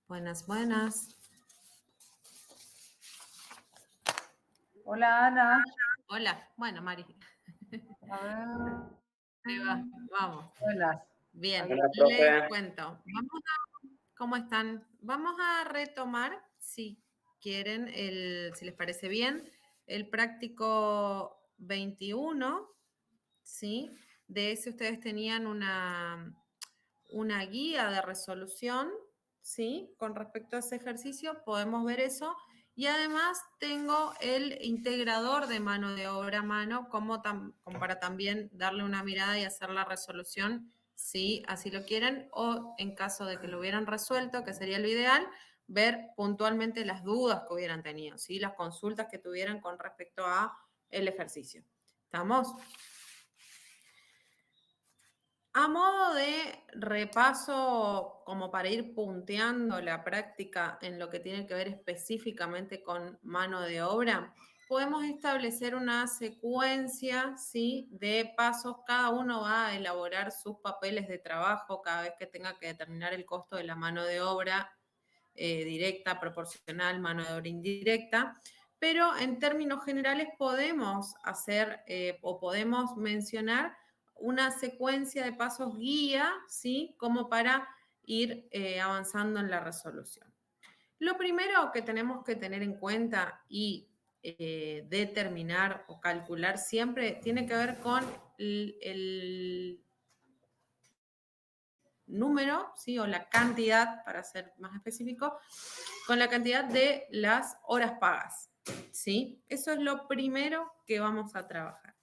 Buenas, buenas. Hola Ana. Hola, bueno, Mari. A ver. Ahí va, vamos. Buenas. Bien, Aquí. Hola, les profe. cuento. ¿Cómo están? Vamos a retomar, si quieren, si les parece bien, el práctico 21, ¿sí? De ese ustedes tenían una guía de resolución, ¿sí? Con respecto a ese ejercicio, podemos ver eso. Y además tengo el integrador de mano de obra a mano, como para también darle una mirada y hacer la resolución, si así lo quieren, o en caso de que lo hubieran resuelto, que sería lo ideal, ver puntualmente las dudas que hubieran tenido, ¿sí? Las consultas que tuvieran con respecto a el ejercicio. ¿Estamos? A modo de repaso, como para ir punteando la práctica en lo que tiene que ver específicamente con mano de obra, podemos establecer una secuencia, ¿sí?, de pasos. Cada uno va a elaborar sus papeles de trabajo cada vez que tenga que determinar el costo de la mano de obra directa, proporcional, mano de obra indirecta. Pero en términos generales podemos hacer o podemos mencionar una secuencia de pasos guía, ¿sí? Como para ir avanzando en la resolución. Lo primero que tenemos que tener en cuenta y determinar o calcular siempre tiene que ver con el número, ¿sí? O la cantidad, para ser más específico, con la cantidad de las horas pagas, ¿sí? Eso es lo primero que vamos a trabajar.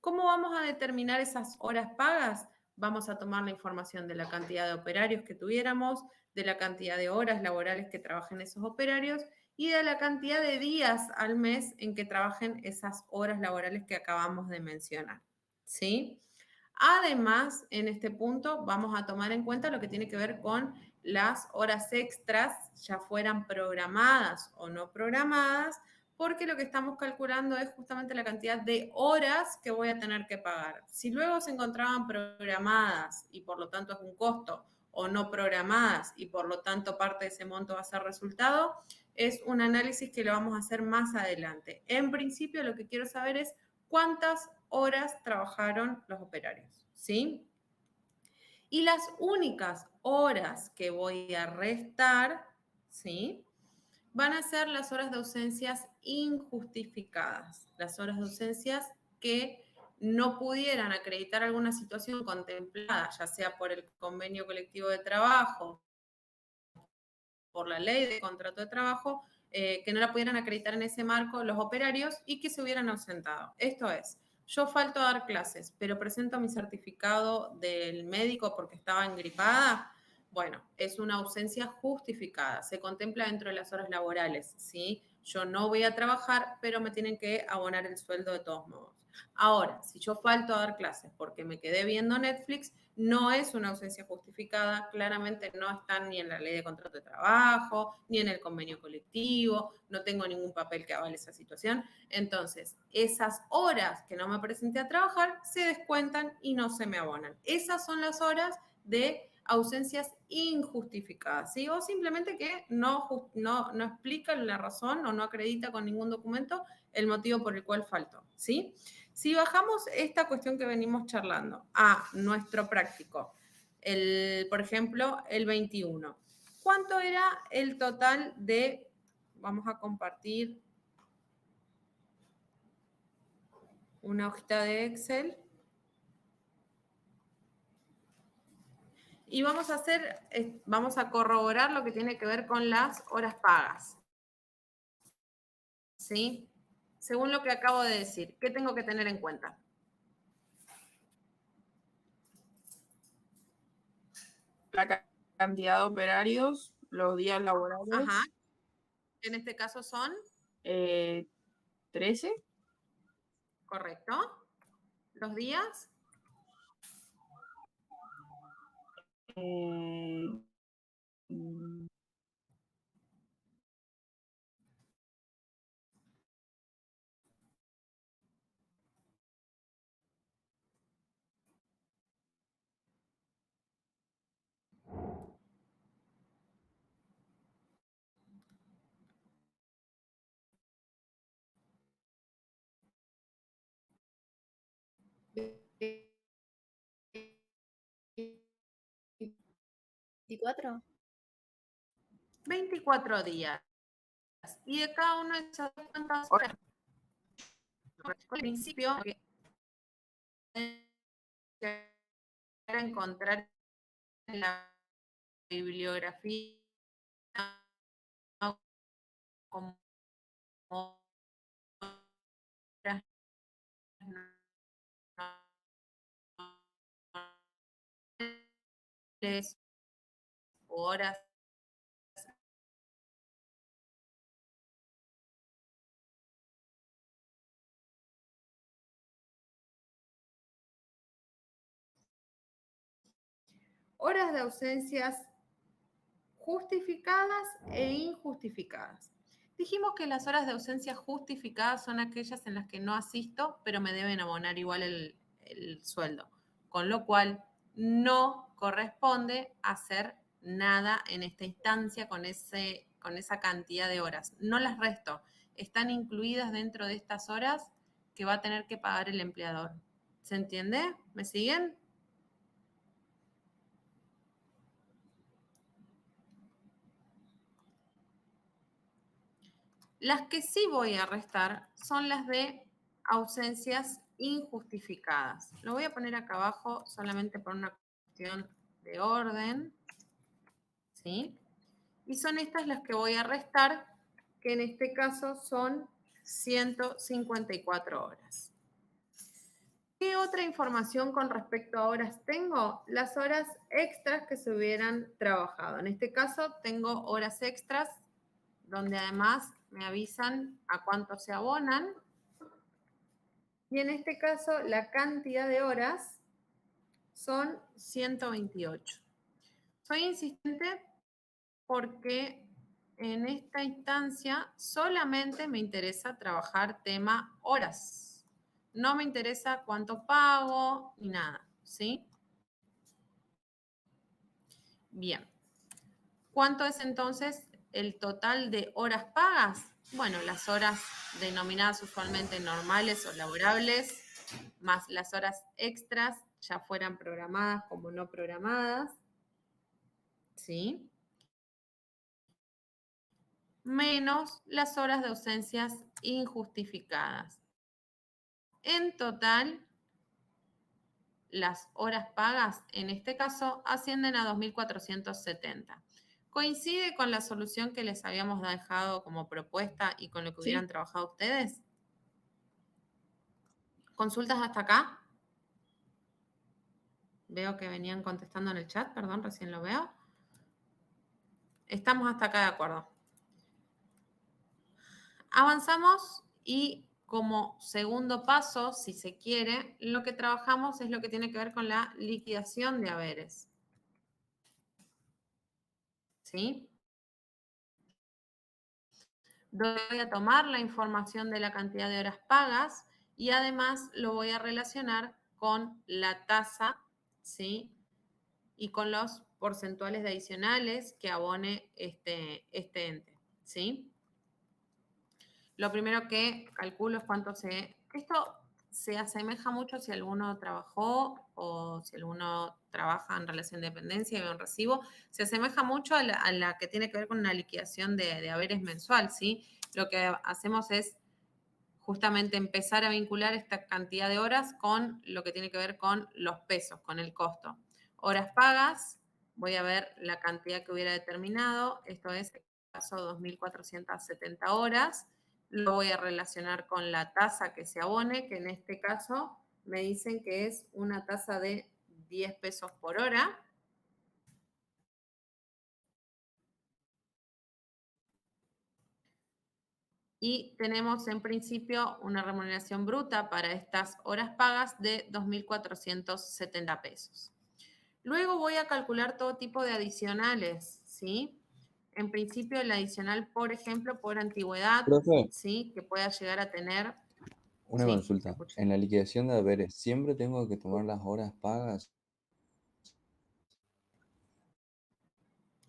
¿Cómo vamos a determinar esas horas pagas? Vamos a tomar la información de la cantidad de operarios que tuviéramos, de la cantidad de horas laborales que trabajen esos operarios y de la cantidad de días al mes en que trabajen esas horas laborales que acabamos de mencionar, ¿sí? Además, en este punto vamos a tomar en cuenta lo que tiene que ver con las horas extras, ya fueran programadas o no programadas, porque lo que estamos calculando es justamente la cantidad de horas que voy a tener que pagar. Si luego se encontraban programadas y por lo tanto es un costo, o no programadas y por lo tanto parte de ese monto va a ser resultado, es un análisis que lo vamos a hacer más adelante. En principio lo que quiero saber es cuántas horas trabajaron los operarios, ¿sí? Y las únicas horas que voy a restar, ¿sí?, van a ser las horas de ausencias injustificadas, las horas de ausencias que no pudieran acreditar alguna situación contemplada, ya sea por el convenio colectivo de trabajo, por la ley de contrato de trabajo, que no la pudieran acreditar en ese marco los operarios y que se hubieran ausentado. Esto es, yo falto a dar clases, pero presento mi certificado del médico porque estaba engripada. Bueno, es una ausencia justificada, se contempla dentro de las horas laborales, ¿sí? Yo no voy a trabajar, pero me tienen que abonar el sueldo de todos modos. Ahora, si yo falto a dar clases porque me quedé viendo Netflix, no es una ausencia justificada, claramente no está ni en la ley de contrato de trabajo, ni en el convenio colectivo, no tengo ningún papel que avale esa situación. Entonces, esas horas que no me presenté a trabajar se descuentan y no se me abonan. Esas son las horas de ausencias injustificadas, ¿sí? O simplemente que no explica la razón o no acredita con ningún documento el motivo por el cual faltó, ¿sí? Si bajamos esta cuestión que venimos charlando a nuestro práctico, por ejemplo, el 21, ¿cuánto era el total de, vamos a compartir una hojita de Excel, y vamos a corroborar lo que tiene que ver con las horas pagas, ¿sí? Según lo que acabo de decir, ¿qué tengo que tener en cuenta? La cantidad de operarios, los días Ajá, laborales, en este caso son, 13. ¿correcto? Los días, eh, mm, ¿24? 24 días. Y de cada uno de esos cuántas horas. Al principio, que encontrar en la bibliografía como horas normales o horas horas de ausencias justificadas e injustificadas. Dijimos que las horas de ausencia justificadas son aquellas en las que no asisto, pero me deben abonar igual el sueldo, con lo cual no corresponde hacer nada en esta instancia con esa cantidad de horas. No las resto, están incluidas dentro de estas horas que va a tener que pagar el empleador. ¿Se entiende? ¿Me siguen? Las que sí voy a restar son las de ausencias injustificadas. Lo voy a poner acá abajo solamente por una cuestión de orden, ¿sí? Y son estas las que voy a restar, que en este caso son 154 horas. ¿Qué otra información con respecto a horas tengo? Las horas extras que se hubieran trabajado. En este caso tengo horas extras donde además me avisan a cuánto se abonan. Y en este caso la cantidad de horas son 128. Soy insistente porque en esta instancia solamente me interesa trabajar tema horas. No me interesa cuánto pago ni nada, ¿sí? Bien. ¿Cuánto es entonces el total de horas pagas? Bueno, las horas denominadas usualmente normales o laborables, más las horas extras, ya fueran programadas como no programadas, ¿sí? Menos las horas de ausencias injustificadas. En total, las horas pagas, en este caso, ascienden a 2.470. ¿Coincide con la solución que les habíamos dejado como propuesta y con lo que hubieran trabajado ustedes? ¿Consultas hasta acá? Veo que venían contestando en el chat, perdón, recién lo veo. Estamos hasta acá de acuerdo. Avanzamos y como segundo paso, si se quiere, lo que trabajamos es lo que tiene que ver con la liquidación de haberes. ¿Sí? Voy a tomar la información de la cantidad de horas pagas y además lo voy a relacionar con la tasa, ¿sí? Y con los porcentuales adicionales que abone este ente, ¿sí? Lo primero que calculo es cuánto se... Esto se asemeja mucho si alguno trabajó o si alguno trabaja en relación de dependencia y ve un recibo, se asemeja mucho a la que tiene que ver con una liquidación de haberes mensual, ¿sí? Lo que hacemos es justamente empezar a vincular esta cantidad de horas con lo que tiene que ver con los pesos, con el costo. Horas pagas, voy a ver la cantidad que hubiera determinado, esto es, en el caso, 2.470 horas, lo voy a relacionar con la tasa que se abone, que en este caso me dicen que es una tasa de 10 pesos por hora. Y tenemos en principio una remuneración bruta para estas horas pagas de 2.470 pesos. Luego voy a calcular todo tipo de adicionales, ¿sí? En principio el adicional, por ejemplo, por antigüedad, Profe, ¿sí? Que pueda llegar a tener... una Sí, te consulta. escucho. En la liquidación de haberes, ¿siempre tengo que tomar las horas pagas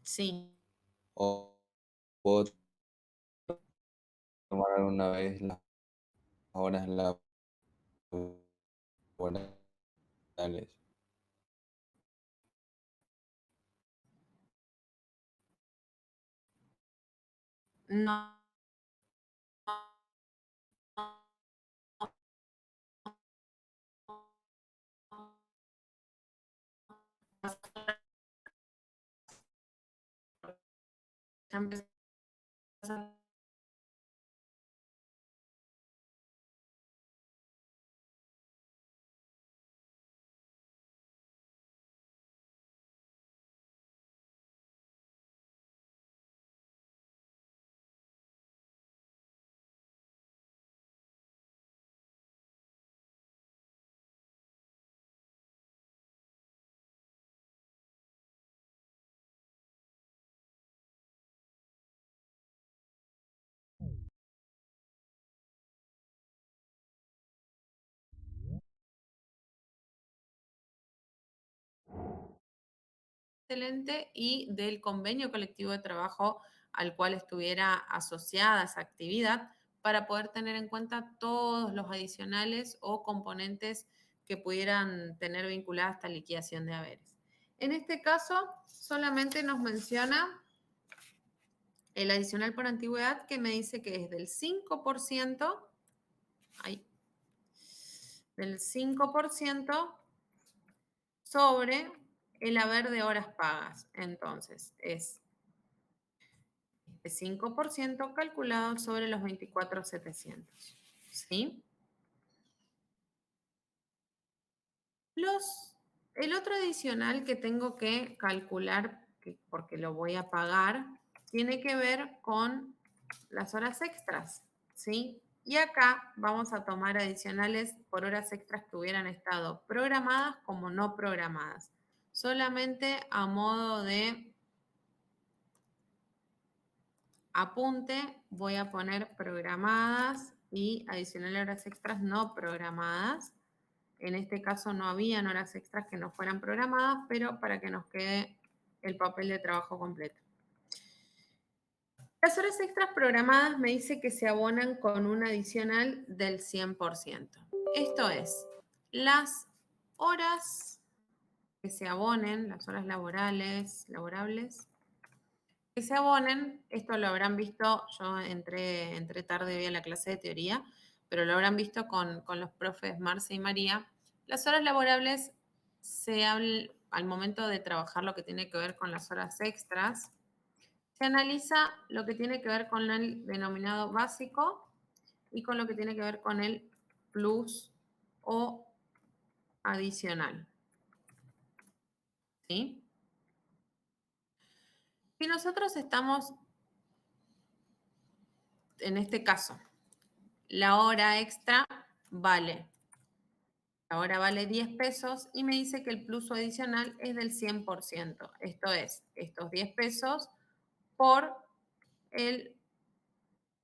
Sí. o puedo tomar alguna vez las horas laborales? no ya empezás a excelente y del convenio colectivo de trabajo al cual estuviera asociada esa actividad para poder tener en cuenta todos los adicionales o componentes que pudieran tener vinculada esta liquidación de haberes. En este caso, solamente nos menciona el adicional por antigüedad que me dice que es del 5%, del 5% sobre el haber de horas pagas. Entonces, es el 5% calculado sobre los 24.700. ¿Sí? El otro adicional que tengo que calcular, porque lo voy a pagar, tiene que ver con las horas extras. ¿Sí? Y acá vamos a tomar adicionales por horas extras que hubieran estado programadas como no programadas. Solamente a modo de apunte, voy a poner programadas y adicionales horas extras no programadas. En este caso no habían horas extras que no fueran programadas, pero para que nos quede el papel de trabajo completo. Las horas extras programadas me dice que se abonan con un adicional del 100%. Esto es, las horas que se abonen, las horas laborables, que se abonen, esto lo habrán visto, yo entré tarde hoy a la clase de teoría, pero lo habrán visto con los profes Marce y María. Las horas laborables al momento de trabajar lo que tiene que ver con las horas extras, se analiza lo que tiene que ver con el denominado básico y con lo que tiene que ver con el plus o adicional. ¿Sí? Si nosotros estamos, en este caso, la hora extra vale, ahora vale 10 pesos y me dice que el plus o adicional es del 100%. Esto es, estos 10 pesos por el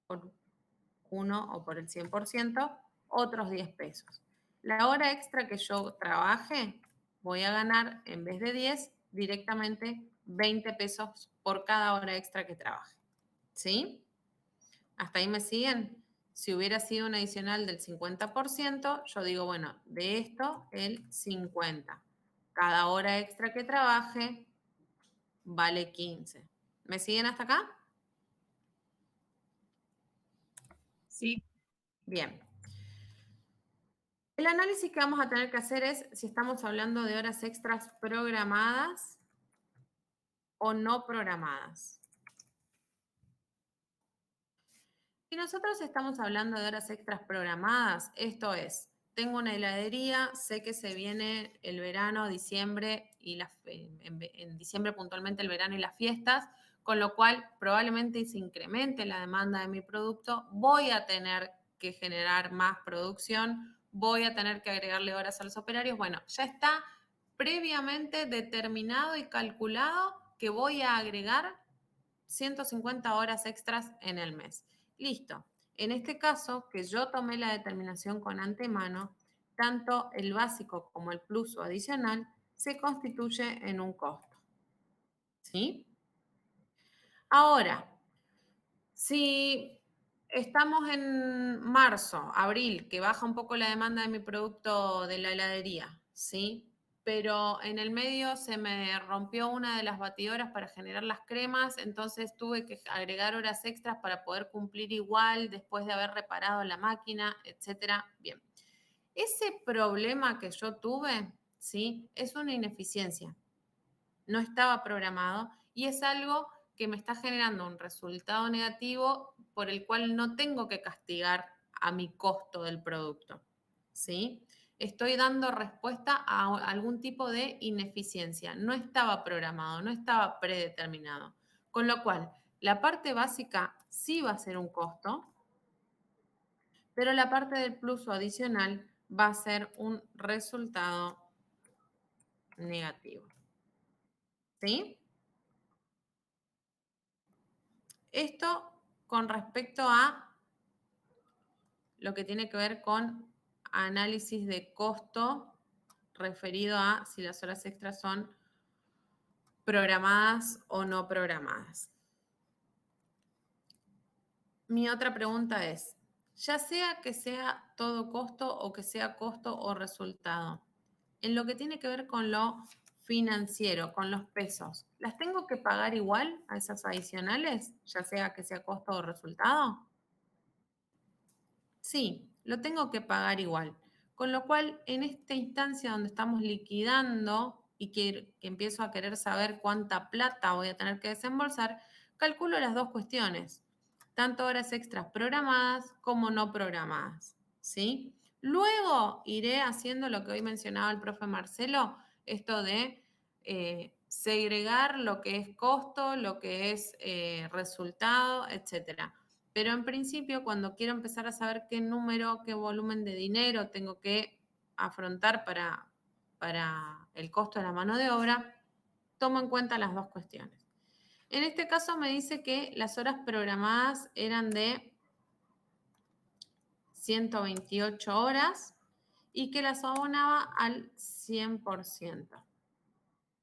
por 1 o por el 100%, otros 10 pesos. La hora extra que yo trabaje, voy a ganar, en vez de 10, directamente 20 pesos por cada hora extra que trabaje. ¿Sí? ¿Hasta ahí me siguen? Si hubiera sido un adicional del 50%, yo digo, bueno, de esto el 50. Cada hora extra que trabaje vale 15. ¿Me siguen hasta acá? Sí. Bien. El análisis que vamos a tener que hacer es si estamos hablando de horas extras programadas o no programadas. Si nosotros estamos hablando de horas extras programadas, esto es, tengo una heladería, sé que se viene el verano, diciembre y en diciembre puntualmente el verano y las fiestas, con lo cual probablemente se incremente la demanda de mi producto, voy a tener que generar más producción, voy a tener que agregarle horas a los operarios. Bueno, ya está previamente determinado y calculado que voy a agregar 150 horas extras en el mes. Listo. En este caso, que yo tomé la determinación con antemano, tanto el básico como el plus o adicional se constituye en un costo. ¿Sí? Ahora, si estamos en marzo, abril, que baja un poco la demanda de mi producto de la heladería, ¿sí? pero en el medio se me rompió una de las batidoras para generar las cremas, entonces tuve que agregar horas extras para poder cumplir igual después de haber reparado la máquina, etcétera. Bien. Ese problema que yo tuve, ¿sí? Es una ineficiencia. No estaba programado y es algo que me está generando un resultado negativo por el cual no tengo que castigar a mi costo del producto, ¿sí? Estoy dando respuesta a algún tipo de ineficiencia. No estaba programado, no estaba predeterminado. Con lo cual, la parte básica sí va a ser un costo, pero la parte del plus o adicional va a ser un resultado negativo. ¿Sí? Esto con respecto a lo que tiene que ver con análisis de costo referido a si las horas extras son programadas o no programadas. Mi otra pregunta es, ya sea que sea todo costo o que sea costo o resultado, en lo que tiene que ver con lo financiero, con los pesos, ¿las tengo que pagar igual a esas adicionales, ya sea que sea costo o resultado? Sí, lo tengo que pagar igual. Con lo cual, en esta instancia donde estamos liquidando y que empiezo a querer saber cuánta plata voy a tener que desembolsar, calculo las dos cuestiones, tanto horas extras programadas como no programadas, ¿sí? Luego iré haciendo lo que hoy mencionaba el profe Marcelo, esto de segregar lo que es costo, lo que es resultado, etcétera. Pero en principio, cuando quiero empezar a saber qué número, qué volumen de dinero tengo que afrontar para el costo de la mano de obra, tomo en cuenta las dos cuestiones. En este caso me dice que las horas programadas eran de 128 horas y que las abonaba al 100%.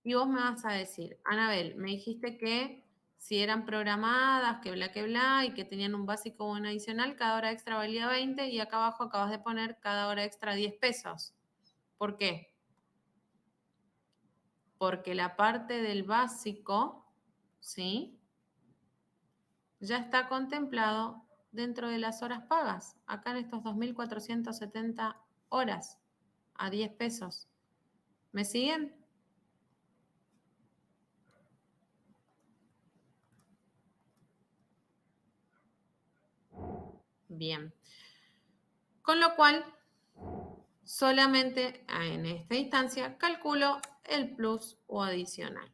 Y vos me vas a decir, Anabel, me dijiste que si eran programadas, que bla, y que tenían un básico o un adicional, cada hora extra valía 20 y acá abajo acabas de poner cada hora extra 10 pesos. ¿Por qué? Porque la parte del básico, ¿sí? Ya está contemplado dentro de las horas pagas, acá en estos 2.470 horas a 10 pesos. ¿Me siguen? Bien. Con lo cual, solamente en esta instancia calculo el plus o adicional.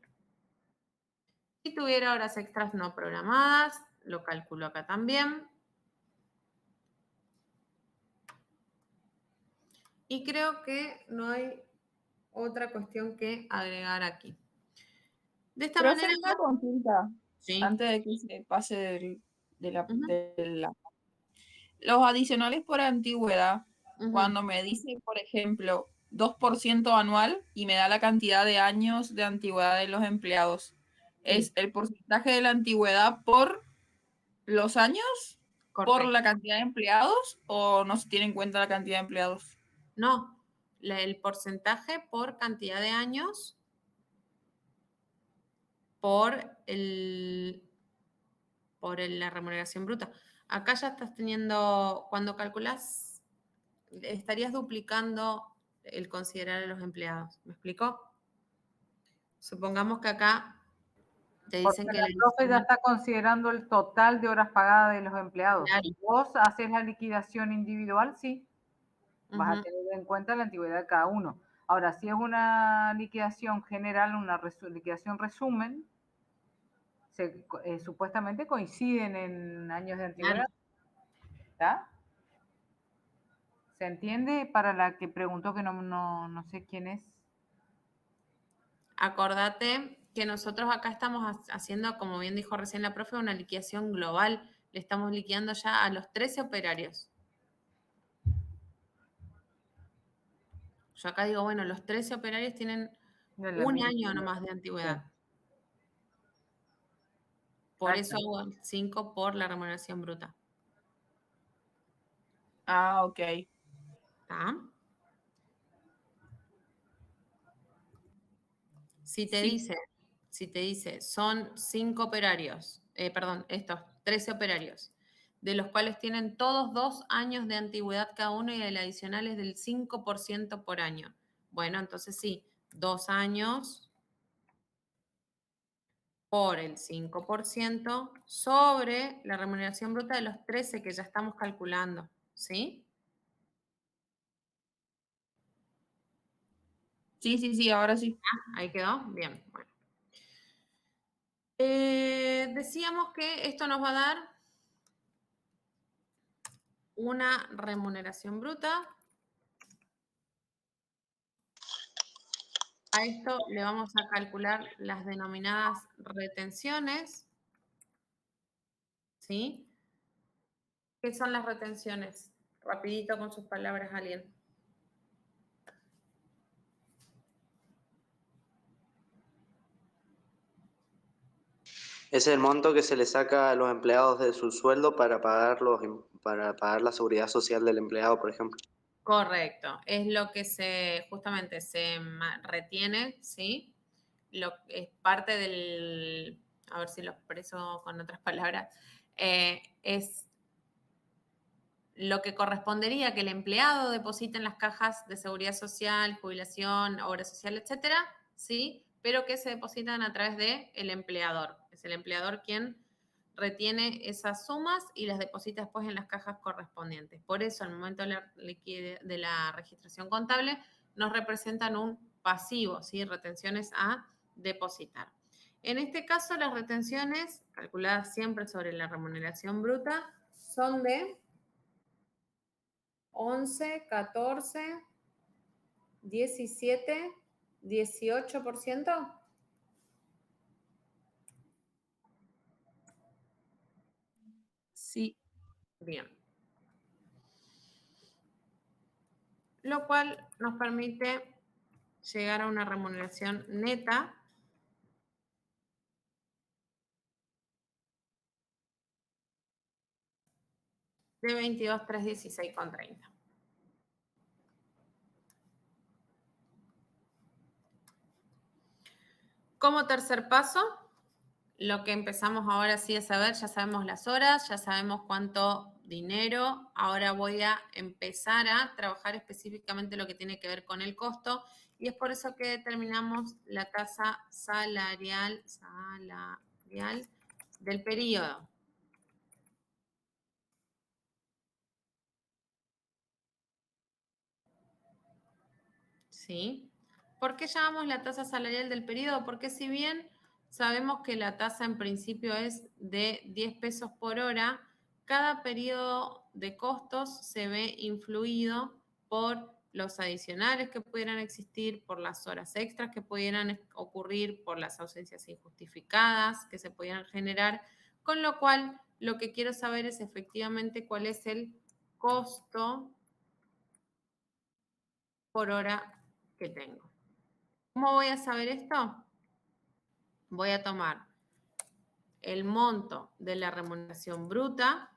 Si tuviera horas extras no programadas, lo calculo acá también. Y creo que no hay otra cuestión que agregar aquí. De esta Profe, manera... una consulta Sí. antes de que se pase de Ujú. Los adicionales por antigüedad, Ujú. cuando me dice, por ejemplo, 2% anual y me da la cantidad de años de antigüedad de los empleados, ¿es Sí. el porcentaje de la antigüedad por los años, por Correcto. la cantidad de empleados o no se tiene en cuenta la cantidad de empleados? No, el porcentaje por cantidad de años por la remuneración bruta. Acá ya estás teniendo, cuando calculas, estarías duplicando el considerar a los empleados. ¿Me explico? Supongamos que acá te dicen Porque que la profe ya está considerando el total de horas pagadas de los empleados. Claro. Si vos haces la liquidación individual, sí, vas Ujú. a tener en cuenta la antigüedad de cada uno. Ahora, si es una liquidación general, una liquidación resumen, supuestamente coinciden en años de antigüedad. ¿Está? ¿Se entiende? Para la que preguntó que no sé quién es. Acordate que nosotros acá estamos haciendo, como bien dijo recién la profe, una liquidación global. Le estamos liquidando ya a los 13 operarios. Yo acá digo, bueno, los 13 operarios tienen un año nomás de antigüedad. Sí. Por eso hago el 5 por la remuneración bruta. Ah, ok. ¿Está? Si te Sí. dice, son 5 operarios, estos 13 operarios, de los cuales tienen todos 2 años de antigüedad cada uno y el adicional es del 5% por año. Bueno, entonces sí, 2 años por el 5% sobre la remuneración bruta de los 13 que ya estamos calculando, ¿sí? Sí, ahora sí. Ahí quedó, bien, bueno. Decíamos que esto nos va a dar una remuneración bruta. A esto le vamos a calcular las denominadas retenciones, ¿sí? ¿Qué son las retenciones? Rapidito con sus palabras, alguien. Es el monto que se le saca a los empleados de su sueldo para pagar la seguridad social del empleado, por ejemplo. Correcto, es lo que justamente se retiene, ¿sí? Es parte del, a ver si lo expreso con otras palabras, es lo que correspondería que el empleado deposite en las cajas de seguridad social, jubilación, obra social, etcétera, ¿sí? Pero que se depositan a través del empleador. Es el empleador quien retiene esas sumas y las deposita después en las cajas correspondientes. Por eso, al momento de la registración contable, nos representan un pasivo, ¿sí? Retenciones a depositar. En este caso, las retenciones, calculadas siempre sobre la remuneración bruta, son de 11, 14, 17, 18%. Sí. Bien. Lo cual nos permite llegar a una remuneración neta de 22.316,30. Como tercer paso, lo que empezamos ahora sí a saber, ya sabemos las horas, ya sabemos cuánto dinero. Ahora voy a empezar a trabajar específicamente lo que tiene que ver con el costo y es por eso que determinamos la tasa salarial del periodo. ¿Sí? ¿Por qué llamamos la tasa salarial del periodo? Porque si bien sabemos que la tasa en principio es de 10 pesos por hora, cada periodo de costos se ve influido por los adicionales que pudieran existir, por las horas extras que pudieran ocurrir, por las ausencias injustificadas que se pudieran generar, con lo cual lo que quiero saber es efectivamente cuál es el costo por hora que tengo. ¿Cómo voy a saber esto? Voy a tomar el monto de la remuneración bruta.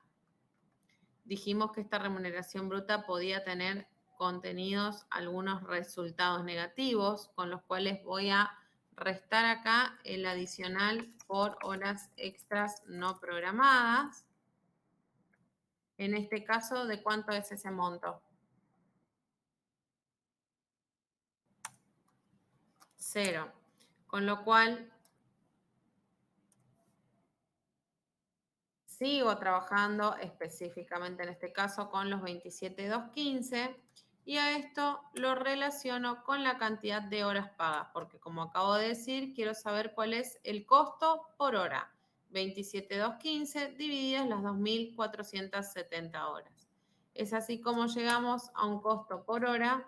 Dijimos que esta remuneración bruta podía tener contenidos algunos resultados negativos, con los cuales voy a restar acá el adicional por horas extras no programadas. En este caso, ¿de cuánto es ese monto? 0. Con lo cual, sigo trabajando específicamente en este caso con los 27.215 y a esto lo relaciono con la cantidad de horas pagas, porque como acabo de decir, quiero saber cuál es el costo por hora. 27.215 divididas las 2.470 horas. Es así como llegamos a un costo por hora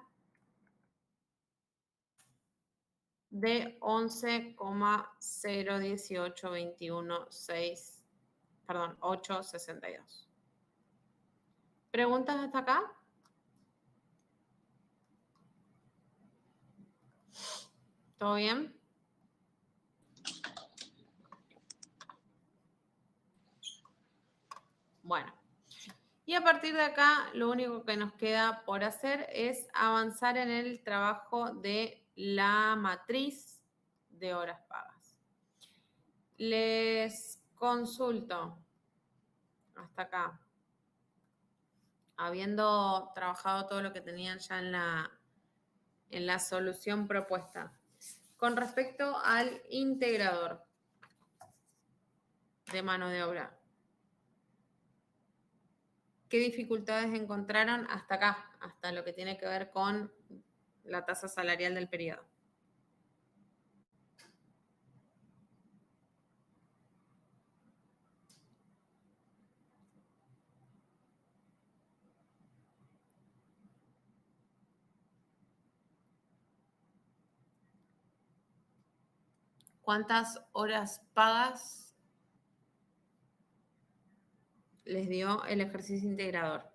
de 862. ¿Preguntas hasta acá? ¿Todo bien? Bueno, y a partir de acá lo único que nos queda por hacer es avanzar en el trabajo de la matriz de horas pagas. Les consulto hasta acá, habiendo trabajado todo lo que tenían ya en la solución propuesta. Con respecto al integrador de mano de obra, ¿qué dificultades encontraron hasta acá, hasta lo que tiene que ver con la tasa salarial del periodo? ¿Cuántas horas pagas les dio el ejercicio integrador?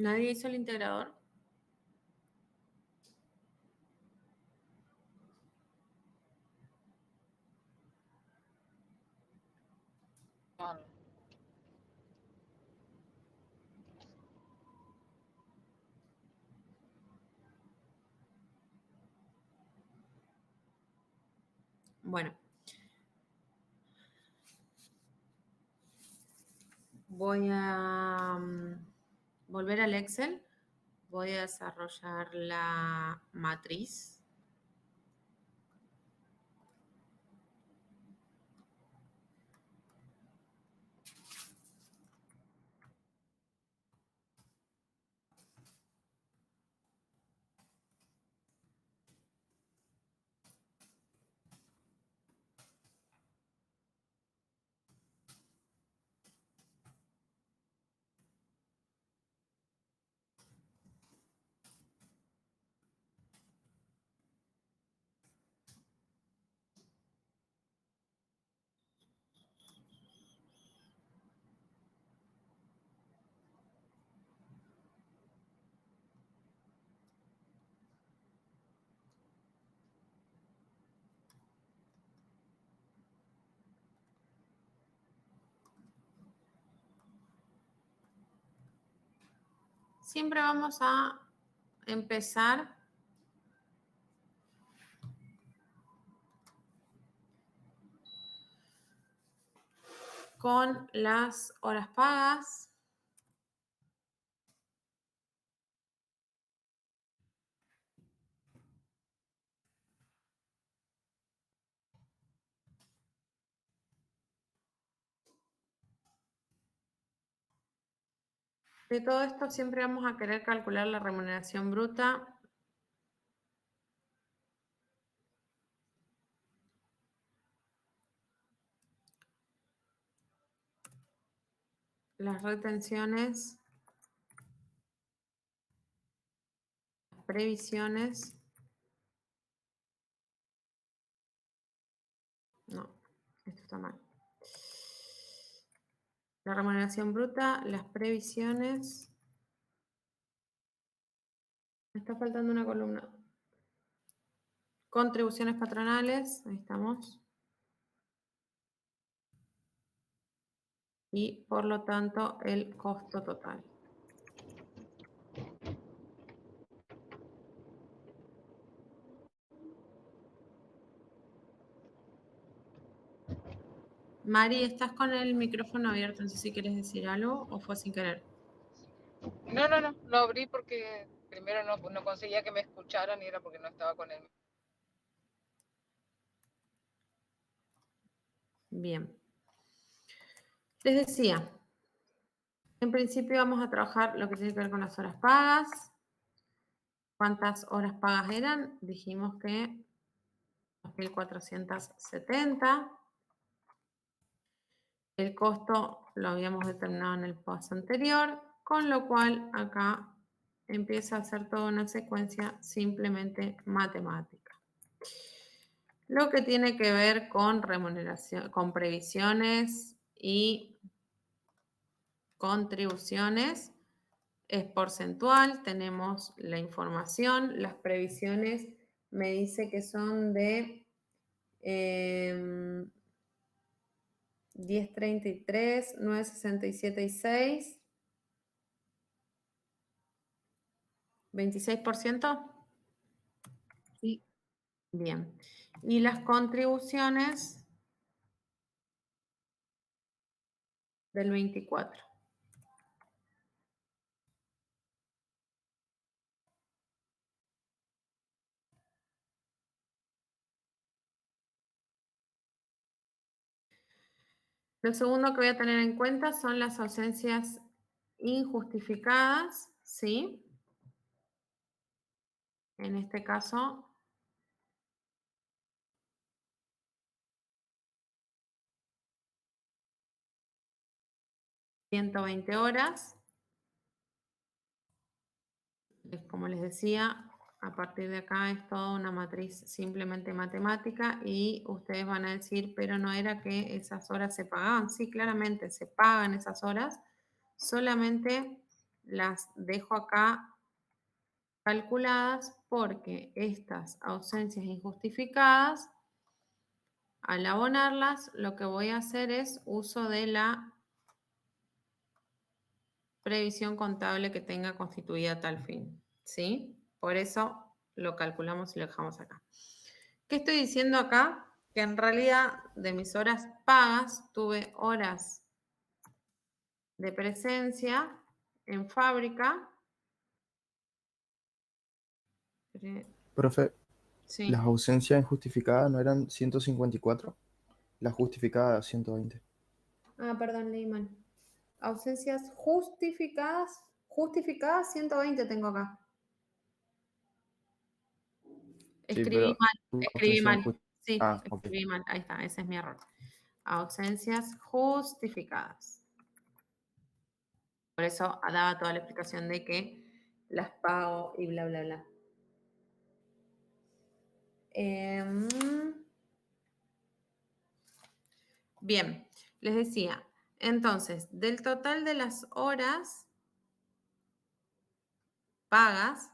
¿Nadie hizo el integrador? No, Bueno. Voy a volver al Excel. Voy a desarrollar la matriz. Siempre vamos a empezar con las horas pagas. De todo esto siempre vamos a querer calcular la remuneración bruta. Las retenciones, las previsiones. No, esto está mal. La remuneración bruta, las previsiones. Me está faltando una columna. Contribuciones patronales, ahí estamos. Y por lo tanto el costo total. Mari, estás con el micrófono abierto, no sé si quieres decir algo o fue sin querer. no, lo abrí porque primero no conseguía que me escucharan y era porque no estaba con él. Bien. Les decía, en principio vamos a trabajar lo que tiene que ver con las horas pagas. ¿Cuántas horas pagas eran? Dijimos que 2.470. El costo lo habíamos determinado en el paso anterior, con lo cual acá empieza a ser toda una secuencia simplemente matemática. Lo que tiene que ver con remuneración, con previsiones y contribuciones es porcentual. Tenemos la información, las previsiones me dice que son de 10.33, 9.67 y 6, 26%. Sí. Bien. Y las contribuciones del 24. Lo segundo que voy a tener en cuenta son las ausencias injustificadas, ¿sí? En este caso, $120 horas. Como les decía, a partir de acá es toda una matriz simplemente matemática y ustedes van a decir, pero no era que esas horas se pagaban. Sí, claramente se pagan esas horas, solamente las dejo acá calculadas porque estas ausencias injustificadas, al abonarlas, lo que voy a hacer es uso de la previsión contable que tenga constituida tal fin, ¿sí? Por eso lo calculamos y lo dejamos acá. ¿Qué estoy diciendo acá? Que en realidad de mis horas pagas tuve horas de presencia en fábrica. Profe, Sí. las ausencias injustificadas no eran 154, las justificadas 120. Ah, perdón, leí mal. Ausencias justificadas, 120 tengo acá. Sí, Escribí pero mal, escribí mal. Sí, Ah, ok. escribí mal. Ahí está, ese es mi error. Ausencias justificadas. Por eso daba toda la explicación de que las pago y bla, bla, bla. Bien, les decía, entonces, del total de las horas pagas,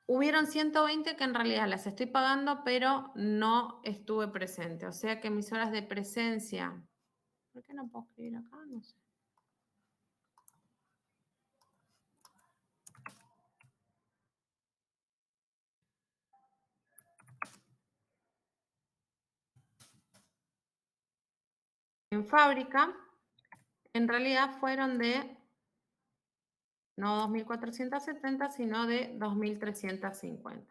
hubieron 120 que en realidad las estoy pagando, pero no estuve presente. O sea que mis horas de presencia... ¿Por qué no puedo escribir acá? No sé. En fábrica, en realidad fueron de no 2.470, sino de 2.350.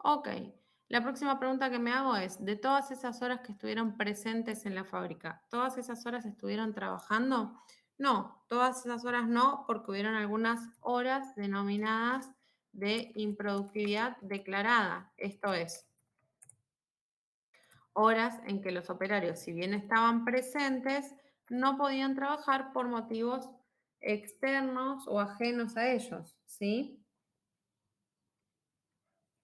Ok, la próxima pregunta que me hago es, de todas esas horas que estuvieron presentes en la fábrica, ¿todas esas horas estuvieron trabajando? No, todas esas horas no, porque hubieron algunas horas denominadas de improductividad declarada. Esto es, horas en que los operarios, si bien estaban presentes, no podían trabajar por motivos externos o ajenos a ellos, ¿sí?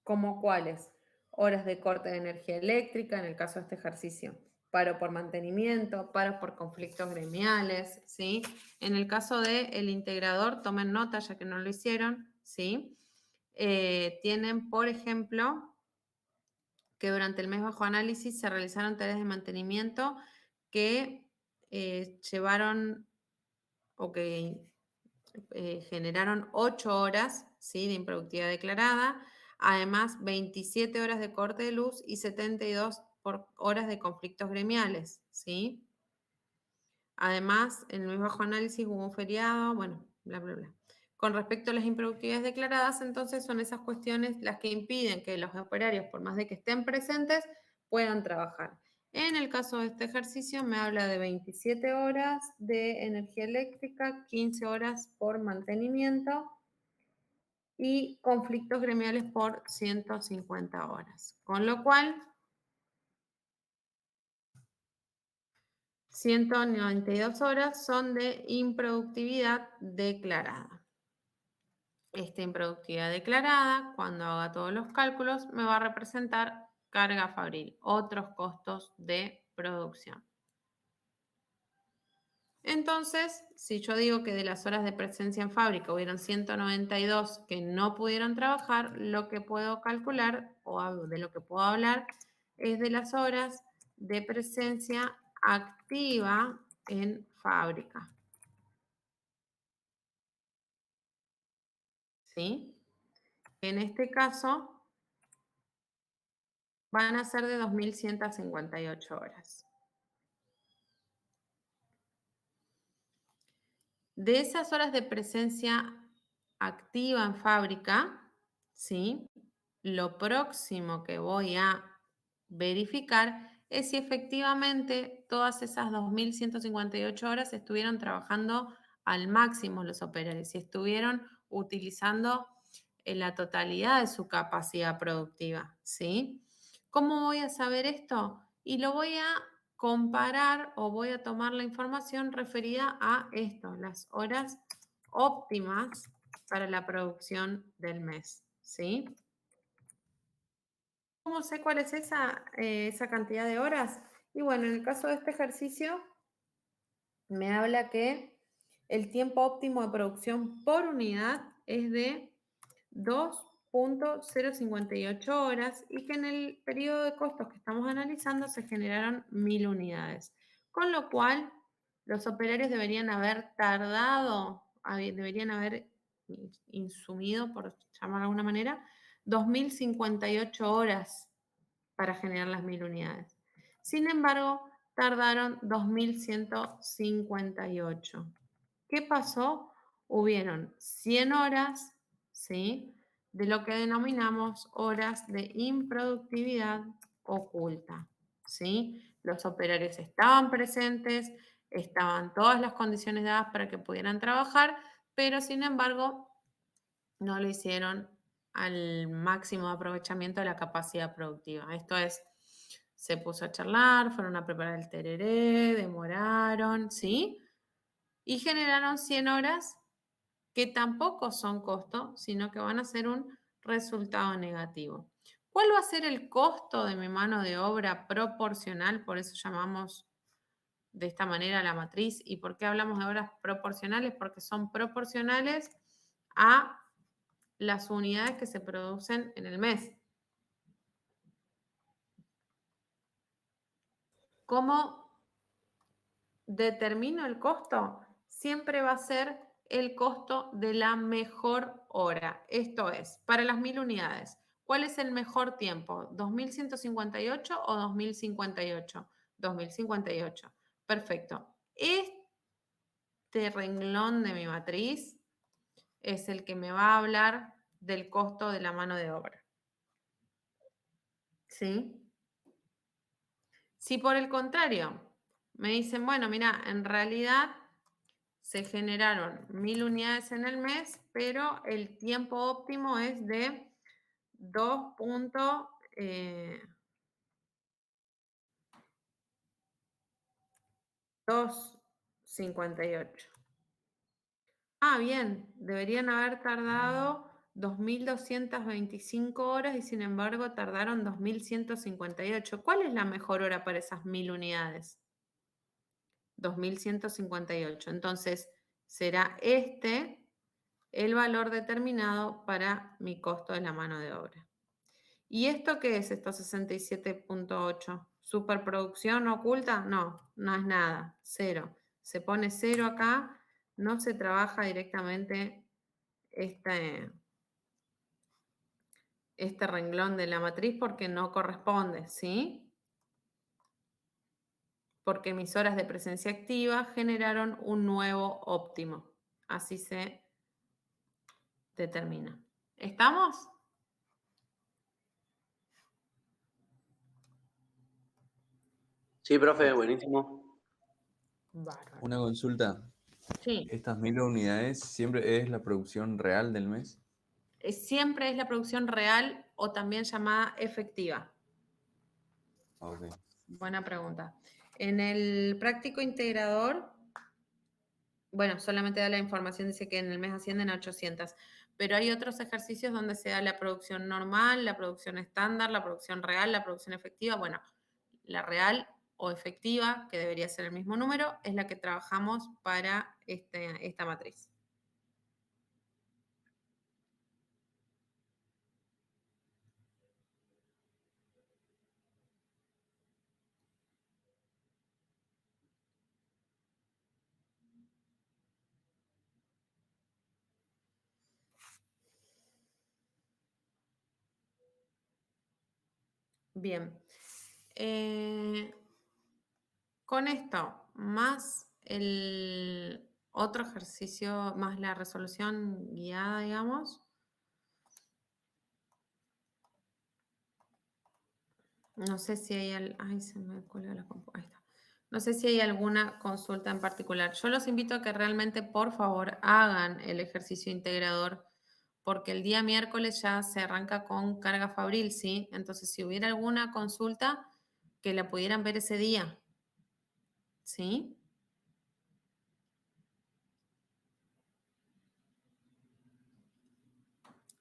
¿Como cuáles? Horas de corte de energía eléctrica, en el caso de este ejercicio, paro por mantenimiento, paro por conflictos gremiales, ¿sí? En el caso del integrador, tomen nota ya que no lo hicieron, ¿sí? Tienen, por ejemplo, que durante el mes bajo análisis se realizaron tareas de mantenimiento que llevaron o que generaron 8 horas, ¿sí?, de improductividad declarada, además 27 horas de corte de luz y 72 horas de conflictos gremiales, ¿sí? Además, en el mes bajo análisis hubo un feriado, bueno, bla, bla, bla. Con respecto a las improductividades declaradas, entonces son esas cuestiones las que impiden que los operarios, por más de que estén presentes, puedan trabajar. En el caso de este ejercicio me habla de 27 horas de energía eléctrica, 15 horas por mantenimiento y conflictos gremiales por 150 horas. Con lo cual, 192 horas son de improductividad declarada. Esta improductividad declarada, cuando haga todos los cálculos, me va a representar carga fabril, otros costos de producción. Entonces, si yo digo que de las horas de presencia en fábrica hubieron 192 que no pudieron trabajar, lo que puedo calcular o de lo que puedo hablar es de las horas de presencia activa en fábrica. ¿Sí? En este caso, van a ser de 2.158 horas. De esas horas de presencia activa en fábrica, ¿sí? Lo próximo que voy a verificar es si efectivamente todas esas 2.158 horas estuvieron trabajando al máximo los operarios, si estuvieron utilizando la totalidad de su capacidad productiva, ¿sí? ¿Cómo voy a saber esto? Y lo voy a comparar o voy a tomar la información referida a esto, las horas óptimas para la producción del mes, ¿sí? ¿Cómo sé cuál es esa cantidad de horas? Y bueno, en el caso de este ejercicio, me habla que el tiempo óptimo de producción por unidad es de 2.058 horas y que en el periodo de costos que estamos analizando se generaron 1.000 unidades. Con lo cual, los operarios deberían haber tardado, deberían haber insumido, por llamarlo de alguna manera, 2.058 horas para generar las 1.000 unidades. Sin embargo, tardaron 2.158. ¿Qué pasó? Hubieron 100 horas, ¿sí?, de lo que denominamos horas de improductividad oculta, ¿sí? Los operarios estaban presentes, estaban todas las condiciones dadas para que pudieran trabajar, pero sin embargo no lo hicieron al máximo aprovechamiento de la capacidad productiva. Esto es, se puso a charlar, fueron a preparar el tereré, demoraron, ¿sí? Y generaron 100 horas que tampoco son costo, sino que van a ser un resultado negativo. ¿Cuál va a ser el costo de mi mano de obra proporcional? Por eso llamamos de esta manera la matriz. ¿Y por qué hablamos de horas proporcionales? Porque son proporcionales a las unidades que se producen en el mes. ¿Cómo determino el costo? Siempre va a ser el costo de la mejor hora. Esto es, para las 1.000 unidades, ¿cuál es el mejor tiempo? ¿2.158 o 2.058? 2.058. Perfecto. Este renglón de mi matriz es el que me va a hablar del costo de la mano de obra. ¿Sí? Si por el contrario me dicen, bueno, mira, en realidad se generaron 1.000 unidades en el mes, pero el tiempo óptimo es de 2.58. Ah, bien, deberían haber tardado 2.225 horas y sin embargo tardaron 2.158. ¿Cuál es la mejor hora para esas 1.000 unidades? 2.158. Entonces, será este el valor determinado para mi costo de la mano de obra. ¿Y esto qué es, estos 67.8? ¿Superproducción oculta? No, no es nada, cero. Se pone cero acá, no se trabaja directamente este renglón de la matriz porque no corresponde, ¿sí? Porque mis horas de presencia activa generaron un nuevo óptimo. Así se determina. ¿Estamos? Sí, profe, buenísimo. Bárbaro. Una consulta. Sí. ¿Estas 1.000 unidades siempre es la producción real del mes? Siempre es la producción real o también llamada efectiva. Ok. Buena pregunta. en el práctico integrador, bueno, solamente da la información, dice que en el mes ascienden a 800, pero hay otros ejercicios donde se da la producción normal, la producción estándar, la producción real, la producción efectiva. Bueno, la real o efectiva, que debería ser el mismo número, es la que trabajamos para esta matriz. Bien. Con esto, más el otro ejercicio, más la resolución guiada, digamos. No sé si hay... Ay, se me cuelga la compu. Ahí está. No sé si hay alguna consulta en particular. Yo los invito a que realmente, por favor, hagan el ejercicio integrador, porque el día miércoles ya se arranca con carga fabril, ¿sí? Entonces, si hubiera alguna consulta, que la pudieran ver ese día, ¿sí?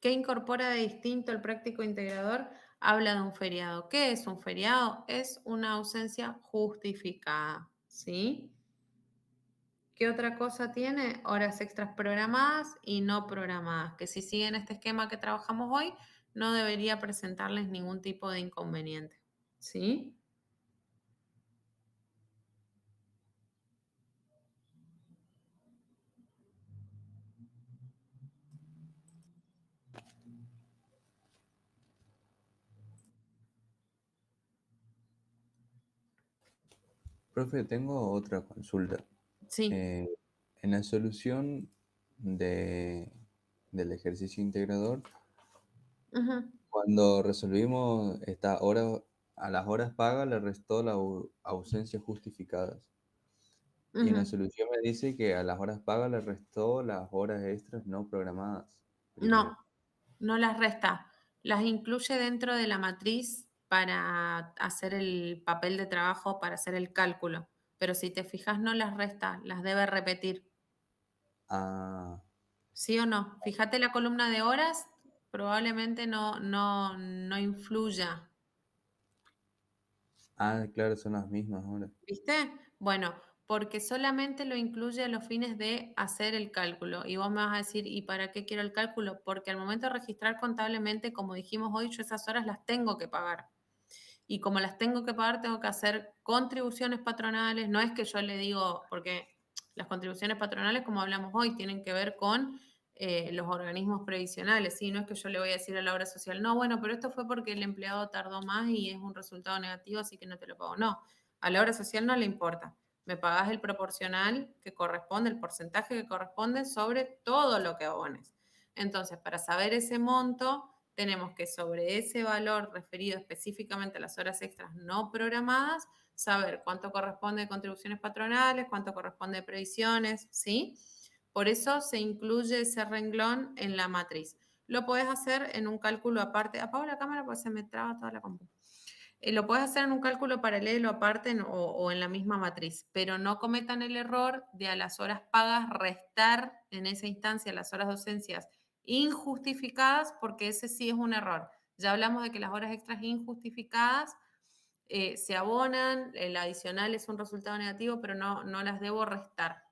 ¿Qué incorpora de distinto el práctico integrador? Habla de un feriado. ¿Qué es un feriado? Es una ausencia justificada, ¿sí? ¿Qué otra cosa tiene? Horas extras programadas y no programadas, que si siguen este esquema que trabajamos hoy, no debería presentarles ningún tipo de inconveniente, ¿sí? Profe, tengo otra consulta. Sí. En la solución del ejercicio integrador, Ujú. cuando resolvimos esta hora, a las horas pagas le restó las ausencias justificadas. Y en la Ujú. solución me dice que a las horas pagas le restó las horas extras no programadas. No, no las resta, las incluye dentro de la matriz para hacer el papel de trabajo, para hacer el cálculo. Pero si te fijas, no las resta, las debe repetir. Ah, ¿Sí o no? Fíjate la columna de horas, probablemente no influya. claro, son las mismas horas. ¿Viste? Bueno, porque solamente lo incluye a los fines de hacer el cálculo. Y vos me vas a decir, ¿y para qué quiero el cálculo? Porque al momento de registrar contablemente, como dijimos hoy, yo esas horas las tengo que pagar. Y como las tengo que pagar, tengo que hacer contribuciones patronales. No es que yo le digo, porque las contribuciones patronales, como hablamos hoy, tienen que ver con los organismos previsionales, ¿sí? No es que yo le voy a decir a la obra social, no, bueno, pero esto fue porque el empleado tardó más y es un resultado negativo, así que no te lo pago. No, a la obra social no le importa. Me pagás el proporcional que corresponde, el porcentaje que corresponde sobre todo lo que abones. Entonces, para saber ese monto, tenemos que sobre ese valor referido específicamente a las horas extras no programadas, saber cuánto corresponde de contribuciones patronales, cuánto corresponde de previsiones, ¿sí? Por eso se incluye ese renglón en la matriz. Lo puedes hacer en un cálculo aparte. Apago la cámara porque se me traba toda la compu. Lo puedes hacer en un cálculo paralelo aparte o en la misma matriz, pero no cometan el error de a las horas pagas restar en esa instancia las horas de docencias injustificadas, porque ese sí es un error. Ya hablamos de que las horas extras injustificadas se abonan, el adicional es un resultado negativo, pero no las debo restar.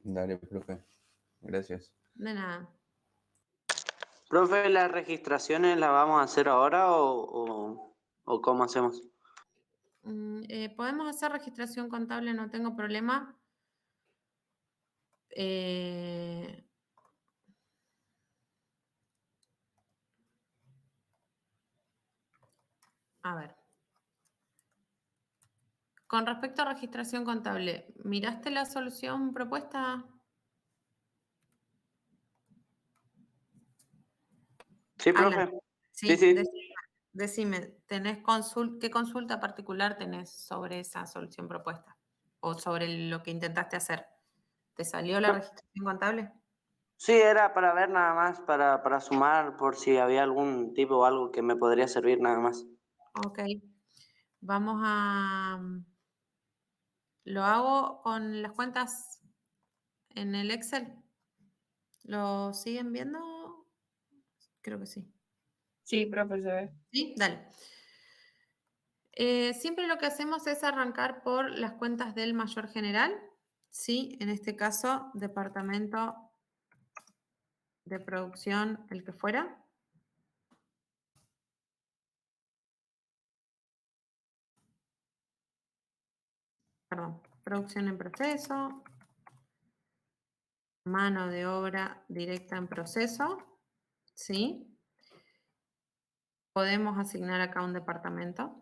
Dale, profe. Gracias. De nada. Profe, ¿las registraciones las vamos a hacer ahora o cómo hacemos? Podemos hacer registración contable, no tengo problema. A ver. Con respecto a registración contable, ¿miraste la solución propuesta? Sí, Alan, profe. sí, Sí. decime, ¿qué consulta particular tenés sobre esa solución propuesta? ¿O sobre lo que intentaste hacer? ¿Te salió la registración contable? Sí, era para ver nada más, para sumar por si había algún tipo o algo que me podría servir nada más. Ok. Vamos a... Lo hago con las cuentas en el Excel. ¿Lo siguen viendo? Creo que sí. Sí, profe, se ve. ¿Sí? Dale. Siempre lo que hacemos es arrancar por las cuentas del mayor general, ¿sí? En este caso, departamento de producción, el que fuera. Perdón, producción en proceso, mano de obra directa en proceso, ¿sí? Podemos asignar acá un departamento.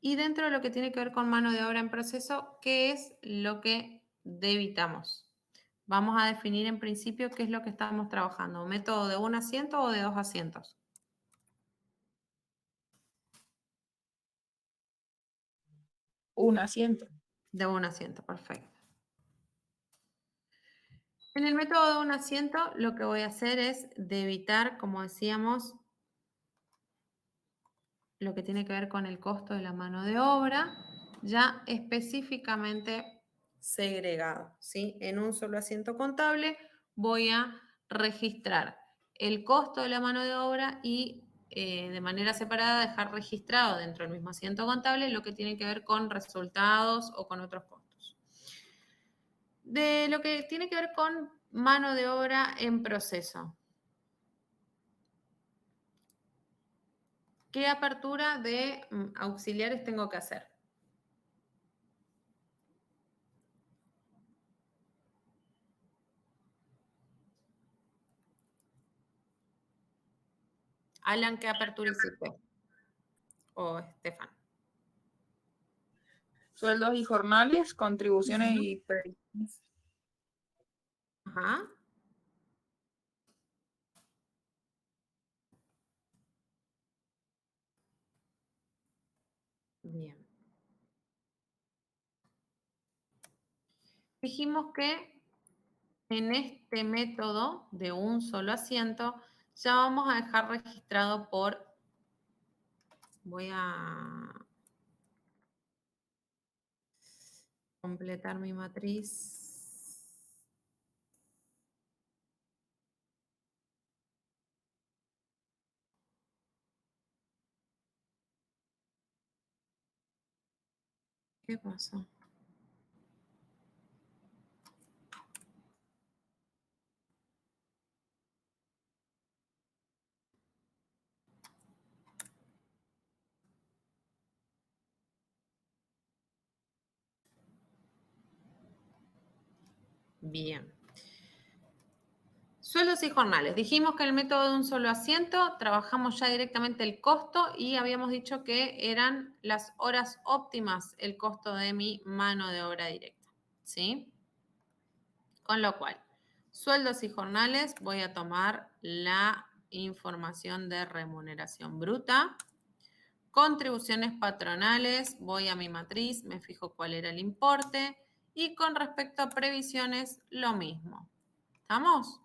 Y dentro de lo que tiene que ver con mano de obra en proceso, ¿qué es lo que debitamos? Vamos a definir en principio qué es lo que estamos trabajando. ¿Método de un asiento o de 2 asientos? Un asiento. De un asiento, perfecto. En el método de un asiento, lo que voy a hacer es debitar, como decíamos, lo que tiene que ver con el costo de la mano de obra, ya específicamente segregado, ¿sí? En un solo asiento contable voy a registrar el costo de la mano de obra y de manera separada dejar registrado dentro del mismo asiento contable lo que tiene que ver con resultados o con otros costos. De lo que tiene que ver con mano de obra en proceso. ¿Qué apertura de auxiliares tengo que hacer? Alan, ¿qué apertura hiciste? O Estefan. Sueldos y jornales, contribuciones y previsiones. Ajá. Bien. Dijimos que en este método de un solo asiento ya vamos a dejar registrado por... Voy a completar mi matriz. ¿Qué pasó? Bien. Sueldos y jornales. Dijimos que el método de un solo asiento, trabajamos ya directamente el costo y habíamos dicho que eran las horas óptimas el costo de mi mano de obra directa, ¿sí? Con lo cual, sueldos y jornales, voy a tomar la información de remuneración bruta. Contribuciones patronales, voy a mi matriz, me fijo cuál era el importe. Y con respecto a previsiones, lo mismo. ¿Estamos?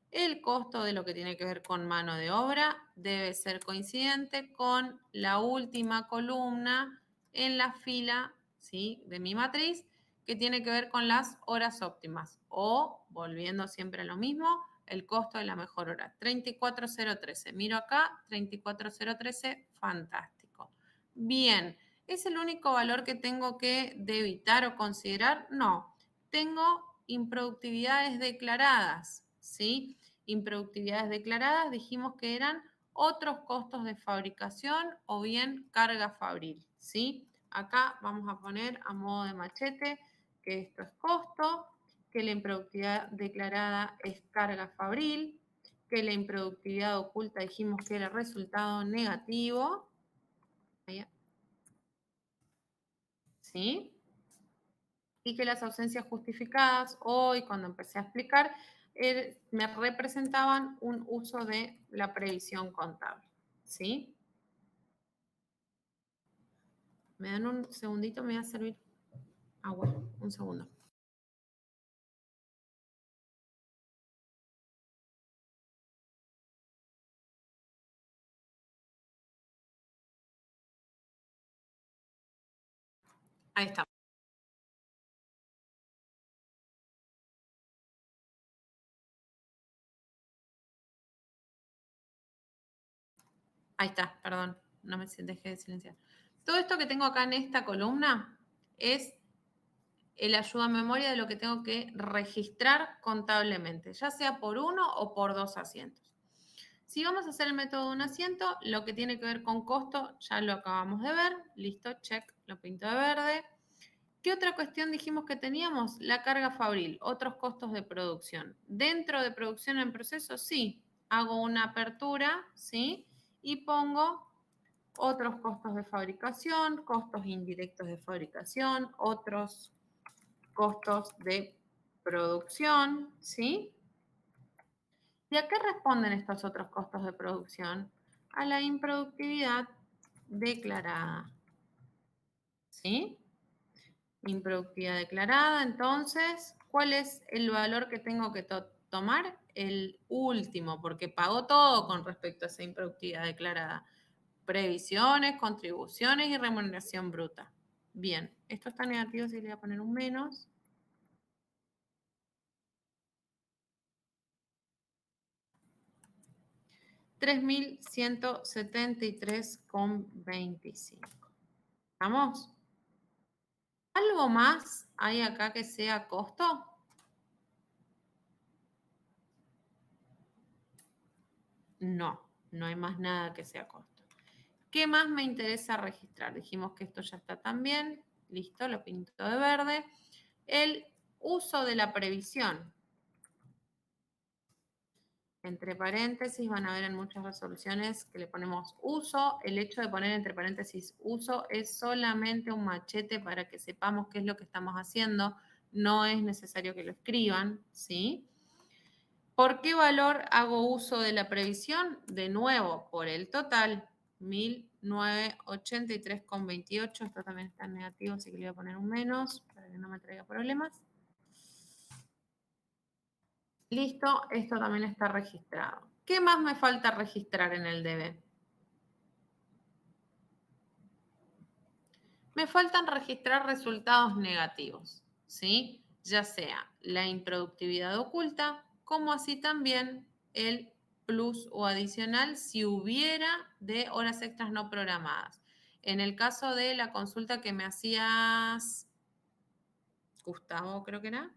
El costo de lo que tiene que ver con mano de obra debe ser coincidente con la última columna en la fila, ¿sí?, de mi matriz, que tiene que ver con las horas óptimas. O, volviendo siempre a lo mismo, el costo de la mejor hora. 34.013. Miro acá, 34.013, fantástico. Bien, ¿es el único valor que tengo que debitar o considerar? No, tengo improductividades declaradas, ¿sí? Improductividades declaradas dijimos que eran otros costos de fabricación o bien carga fabril, ¿sí? Acá vamos a poner a modo de machete que esto es costo, que la improductividad declarada es carga fabril, que la improductividad oculta dijimos que era resultado negativo, ¿sí? Y que las ausencias justificadas, hoy cuando empecé a explicar, me representaban un uso de la previsión contable, ¿sí? Me dan un segundito, me voy a servir agua, un segundo. Ahí está. Ahí está, perdón, no me dejé de silenciar. Todo esto que tengo acá en esta columna es el ayuda a memoria de lo que tengo que registrar contablemente, ya sea por 1 o por 2 asientos. Si vamos a hacer el método de un asiento, lo que tiene que ver con costo ya lo acabamos de ver. Listo, check, lo pinto de verde. ¿Qué otra cuestión dijimos que teníamos? La carga fabril, otros costos de producción. Dentro de producción en proceso, sí, hago una apertura, ¿sí? Y pongo otros costos de fabricación, costos indirectos de fabricación, otros costos de producción, ¿sí? ¿Y a qué responden estos otros costos de producción? A la improductividad declarada, ¿sí? Improductividad declarada, entonces, ¿cuál es el valor que tengo que tomar? El último, porque pago todo con respecto a esa improductividad declarada. Previsiones, contribuciones y remuneración bruta. Bien, esto está negativo, así le voy a poner un menos. $3.173,25. ¿Vamos? ¿Algo más hay acá que sea costo? No, no hay más nada que sea costo. ¿Qué más me interesa registrar? Dijimos que esto ya está también. Listo, lo pinto de verde. El uso de la previsión. Entre paréntesis, van a ver en muchas resoluciones que le ponemos uso. El hecho de poner entre paréntesis uso es solamente un machete para que sepamos qué es lo que estamos haciendo. No es necesario que lo escriban, ¿sí? ¿Por qué valor hago uso de la previsión? De nuevo, por el total, 1.983,28. Esto también está en negativo, así que le voy a poner un menos para que no me traiga problemas. Listo, esto también está registrado. ¿Qué más me falta registrar en el DB? Me faltan registrar resultados negativos, ¿sí? Ya sea la improductividad oculta, como así también el plus o adicional si hubiera de horas extras no programadas. En el caso de la consulta que me hacías, Gustavo, creo que era,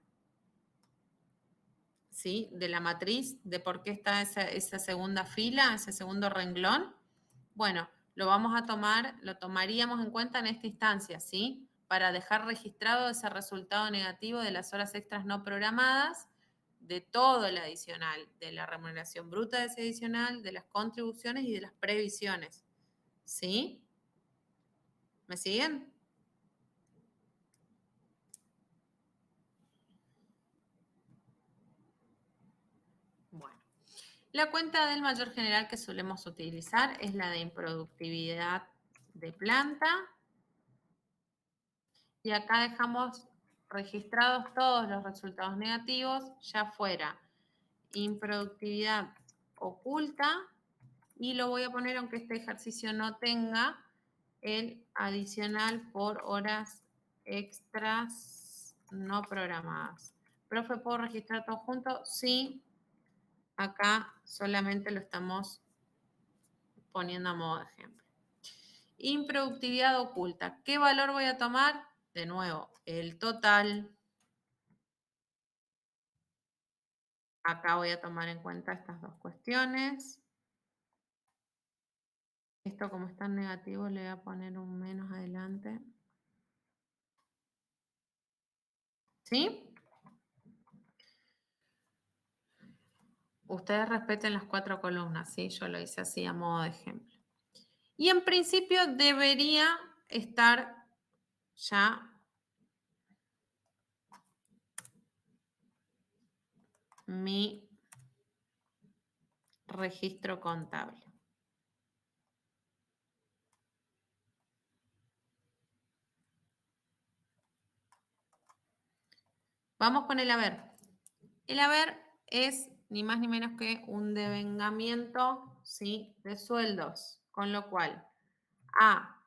¿sí? De la matriz, de por qué está esa segunda fila, ese segundo renglón. Bueno, lo vamos a tomar, lo tomaríamos en cuenta en esta instancia, ¿sí? Para dejar registrado ese resultado negativo de las horas extras no programadas, de todo el adicional, de la remuneración bruta de ese adicional, de las contribuciones y de las previsiones, ¿sí? ¿Me siguen? Bueno. La cuenta del mayor general que solemos utilizar es la de improductividad de planta. Y acá dejamos registrados todos los resultados negativos, ya fuera improductividad oculta, y lo voy a poner aunque este ejercicio no tenga el adicional por horas extras no programadas. Profe, ¿puedo registrar todo junto? Sí. Acá solamente lo estamos poniendo a modo de ejemplo. Improductividad oculta. ¿Qué valor voy a tomar? De nuevo, el total. Acá voy a tomar en cuenta estas dos cuestiones. Esto como está en negativo le voy a poner un menos adelante. ¿Sí? Ustedes respeten las 4 columnas, ¿sí? Yo lo hice así a modo de ejemplo. Y en principio debería estar ya mi registro contable. Vamos con el haber. El haber es ni más ni menos que un devengamiento, ¿sí? De sueldos, con lo cual A,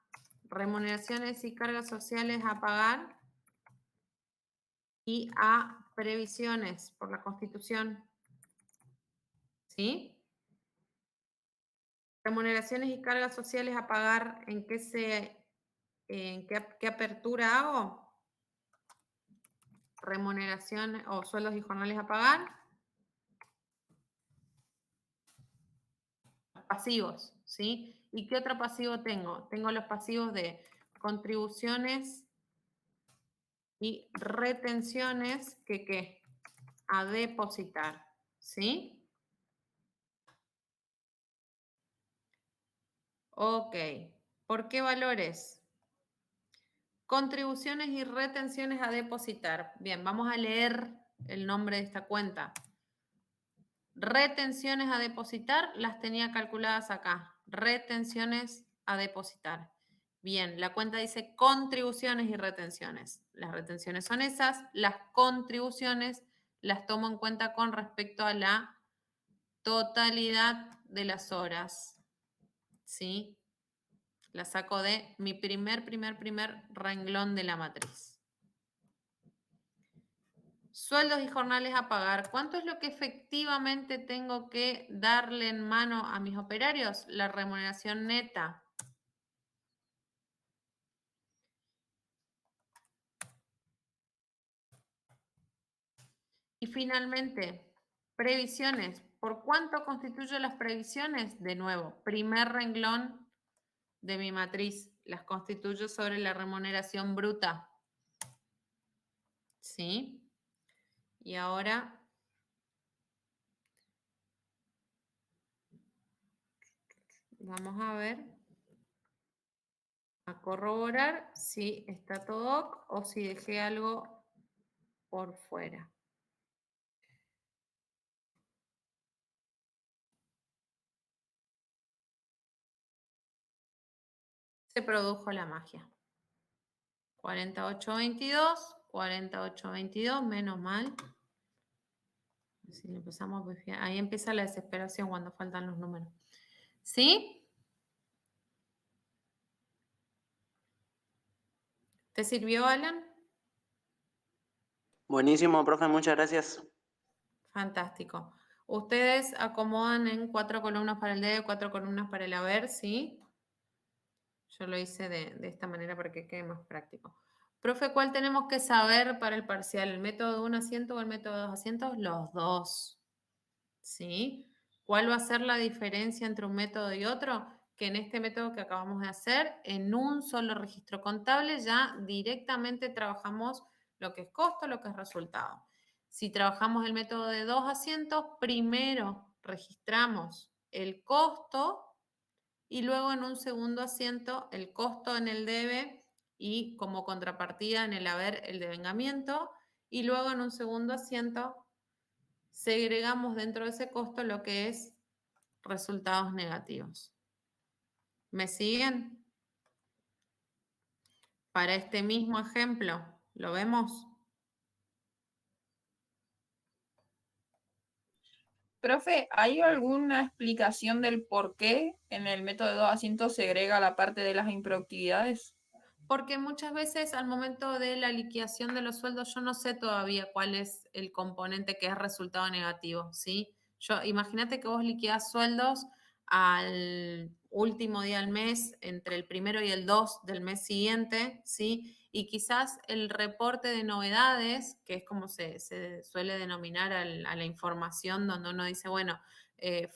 remuneraciones y cargas sociales a pagar y a previsiones por la Constitución. ¿Sí? Remuneraciones y cargas sociales a pagar, ¿en qué apertura hago? Remuneración o sueldos y jornales a pagar. Pasivos, ¿sí? ¿Y qué otro pasivo tengo? Tengo los pasivos de contribuciones y retenciones que a depositar, ¿sí? Ok. ¿Por qué valores? Contribuciones y retenciones a depositar. Bien, vamos a leer el nombre de esta cuenta. Retenciones a depositar, las tenía calculadas acá. Retenciones a depositar. Bien, la cuenta dice contribuciones y retenciones. Las retenciones son esas, las contribuciones las tomo en cuenta con respecto a la totalidad de las horas. ¿Sí? La saco de mi primer renglón de la matriz. Sueldos y jornales a pagar. ¿Cuánto es lo que efectivamente tengo que darle en mano a mis operarios? La remuneración neta. Y finalmente, previsiones. ¿Por cuánto constituyo las previsiones? De nuevo, primer renglón de mi matriz. Las constituyo sobre la remuneración bruta. ¿Sí? Y ahora vamos a ver, a corroborar si está todo ok o si dejé algo por fuera. Se produjo la magia. 48.22, 48.22, menos mal. Si empezamos, ahí empieza la desesperación cuando faltan los números. ¿Sí? ¿Te sirvió, Alan? Buenísimo, profe, muchas gracias. Fantástico. Ustedes acomodan en 4 columnas para el debe, 4 columnas para el haber, ¿sí? Yo lo hice de esta manera para que quede más práctico. Profe, ¿cuál tenemos que saber para el parcial? ¿El método de un asiento o el método de 2 asientos? Los dos. ¿Sí? ¿Cuál va a ser la diferencia entre un método y otro? Que en este método que acabamos de hacer, en un solo registro contable ya directamente trabajamos lo que es costo, lo que es resultado. Si trabajamos el método de 2 asientos, primero registramos el costo y luego en un segundo asiento el costo en el debe y como contrapartida en el haber el devengamiento y luego en un segundo asiento segregamos dentro de ese costo lo que es resultados negativos. ¿Me siguen? Para este mismo ejemplo, ¿lo vemos? Profe, ¿hay alguna explicación del por qué en el método de 2 asientos se agrega la parte de las improductividades? Porque muchas veces al momento de la liquidación de los sueldos yo no sé todavía cuál es el componente que es resultado negativo, ¿sí? Imagínate que vos liquidás sueldos al último día del mes, entre el 1 y el 2 del mes siguiente, ¿sí? Y quizás el reporte de novedades, que es como se suele denominar a la información donde uno dice, bueno,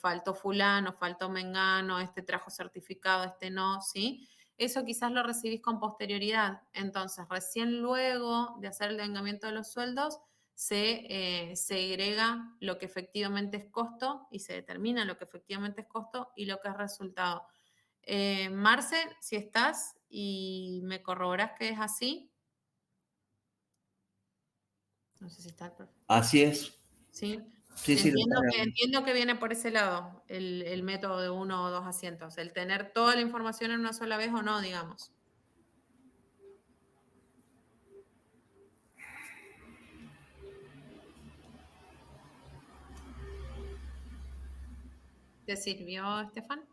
faltó fulano, faltó mengano, este trajo certificado, este no, ¿sí? Eso quizás lo recibís con posterioridad. Entonces, recién luego de hacer el vengamiento de los sueldos, se segrega lo que efectivamente es costo y se determina lo que efectivamente es costo y lo que es resultado. Marce, si estás y me corroborás que es así. No sé si está el profe. Así es. Sí. Sí, sí, Entiendo que viene por ese lado el método de 1 o 2 asientos, el tener toda la información en una sola vez o no, digamos. ¿Te sirvió, Estefan?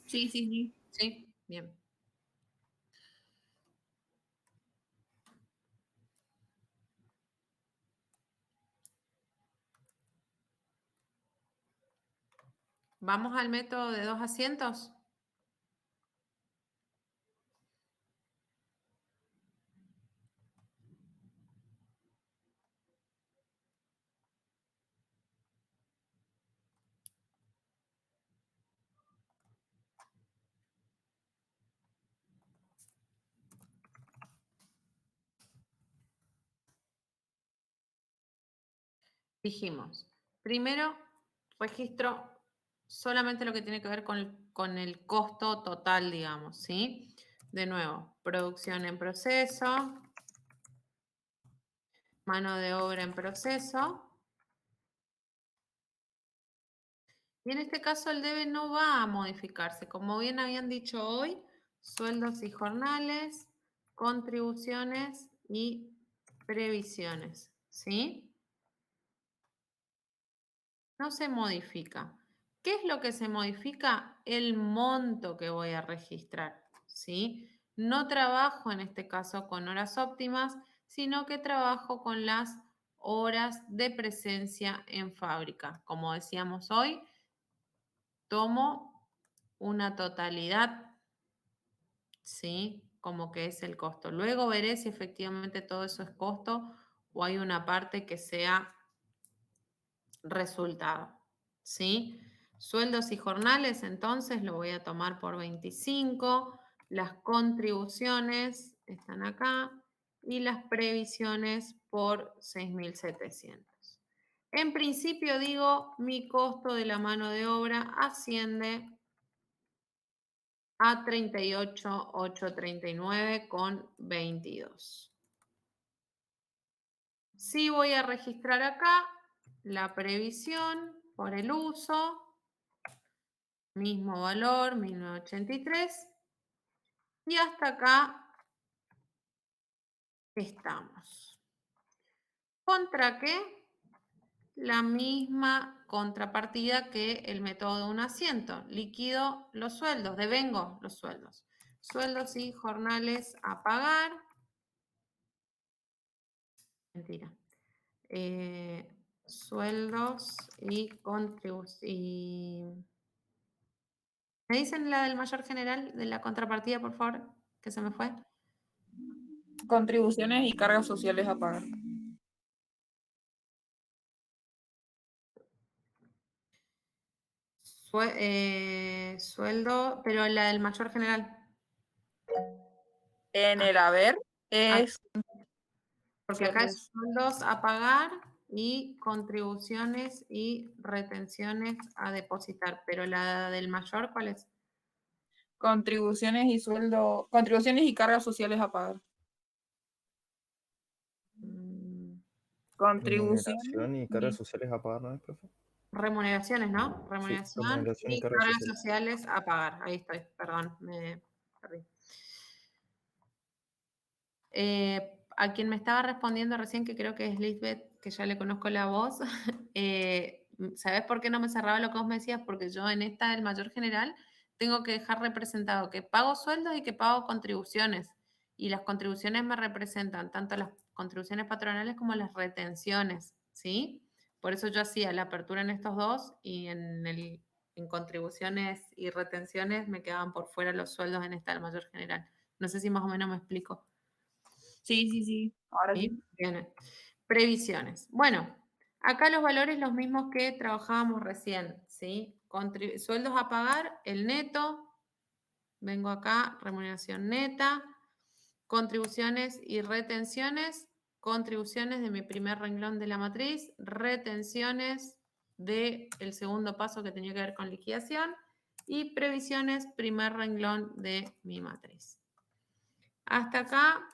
Sí, sí, sí. Sí, bien. ¿Vamos al método de 2 asientos? Dijimos, primero registro solamente lo que tiene que ver con el costo total, digamos, ¿sí? De nuevo, producción en proceso, mano de obra en proceso. Y en este caso el debe no va a modificarse. Como bien habían dicho hoy, sueldos y jornales, contribuciones y previsiones, ¿sí? No se modifica. ¿Qué es lo que se modifica? El monto que voy a registrar, ¿sí? No trabajo en este caso con horas óptimas, sino que trabajo con las horas de presencia en fábrica. Como decíamos hoy, tomo una totalidad, ¿sí? Como que es el costo. Luego veré si efectivamente todo eso es costo o hay una parte que sea resultado, ¿sí? Sueldos y jornales, entonces lo voy a tomar por 25. Las contribuciones están acá y las previsiones por 6.700. En principio digo, mi costo de la mano de obra asciende a 38.839,22. Sí voy a registrar acá la previsión por el uso, mismo valor, 1983, y hasta acá estamos. ¿Contra qué? La misma contrapartida que el método de un asiento. Liquido los sueldos, devengo los sueldos. Sueldos y jornales a pagar. Mentira. Sueldos y contribuciones. ¿Me dicen la del mayor general de la contrapartida, por favor? Que se me fue. Contribuciones y cargas sociales a pagar. Sueldo, pero la del mayor general. En el haber es Porque acá es sueldos a pagar y contribuciones y retenciones a depositar. Pero la del mayor, ¿cuál es? contribuciones y sueldo, contribuciones y cargas sociales a pagar. Contribuciones Remuneración y cargas sociales a pagar, ¿no es, profe? Remuneraciones, ¿no? Sí, Remuneración remuneración y y cargas cargas sociales. sociales a pagar. Ahí estoy, perdón, me perdí. A quien me estaba respondiendo recién, que creo que es Lisbeth, que ya le conozco la voz, ¿sabes por qué no me cerraba lo que vos me decías? Porque yo en esta del mayor general tengo que dejar representado que pago sueldos y que pago contribuciones. Y las contribuciones me representan tanto las contribuciones patronales como las retenciones, ¿sí? Por eso yo hacía la apertura en estos dos y en contribuciones y retenciones me quedaban por fuera los sueldos en esta del mayor general. No sé si más o menos me explico. Sí. Ahora sí. Bien. Previsiones. Bueno, acá los valores los mismos que trabajábamos recién, ¿sí? Sueldos a pagar, el neto. Vengo acá, remuneración neta. Contribuciones y retenciones. Contribuciones de mi primer renglón de la matriz. Retenciones del segundo paso que tenía que ver con liquidación. Y previsiones, primer renglón de mi matriz. Hasta acá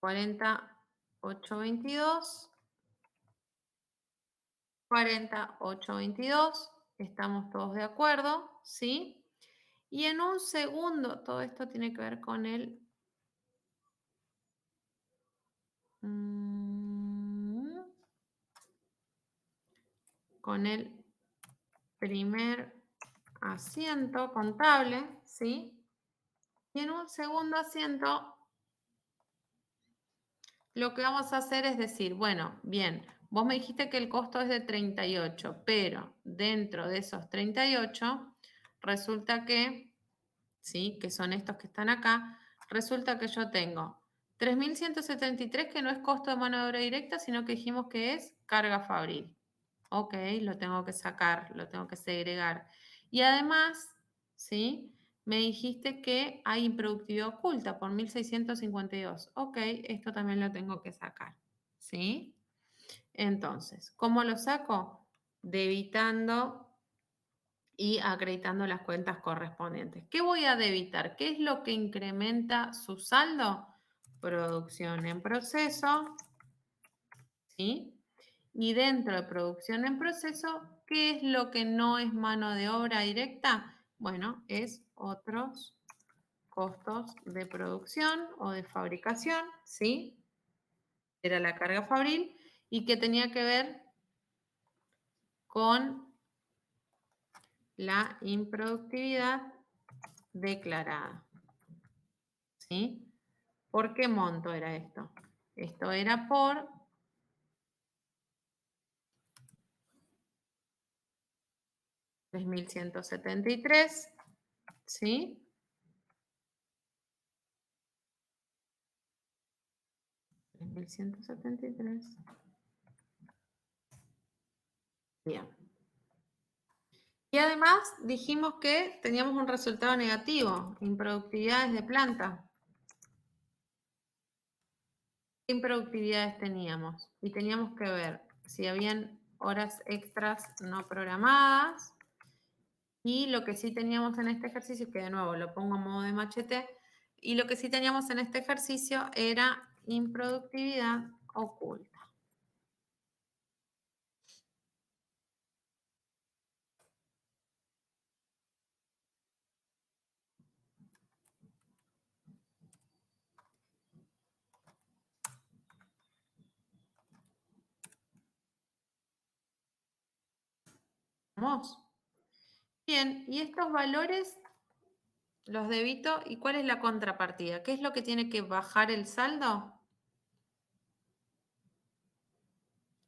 48.22, 48.22, estamos todos de acuerdo, ¿sí? Y en un segundo, todo esto tiene que ver con el primer asiento contable, ¿sí? Y en un segundo asiento, lo que vamos a hacer es decir, bueno, bien, vos me dijiste que el costo es de 38, pero dentro de esos 38, resulta que, ¿sí? Que son estos que están acá, resulta que yo tengo 3.173 que no es costo de mano de obra directa, sino que dijimos que es carga fabril. Ok, lo tengo que sacar, lo tengo que segregar. Y además, ¿sí? Me dijiste que hay improductividad oculta por 1.652. Ok, esto también lo tengo que sacar, ¿sí? Entonces, ¿cómo lo saco? Debitando y acreditando las cuentas correspondientes. ¿Qué voy a debitar? ¿Qué es lo que incrementa su saldo? Producción en proceso, ¿sí? Y dentro de producción en proceso, ¿qué es lo que no es mano de obra directa? Bueno, es otros costos de producción o de fabricación, ¿sí? Era la carga fabril y que tenía que ver con la improductividad declarada, ¿sí? ¿Por qué monto era esto? Esto era por 3.173, ¿sí? $3.173. Bien. Y además dijimos que teníamos un resultado negativo, improductividades de planta. ¿Qué improductividades teníamos? Y teníamos que ver si habían horas extras no programadas. Y lo que sí teníamos en este ejercicio, que de nuevo lo pongo a modo de machete, y lo que sí teníamos en este ejercicio era improductividad oculta. Vamos. Bien, y estos valores los debito. ¿Y cuál es la contrapartida? ¿Qué es lo que tiene que bajar el saldo?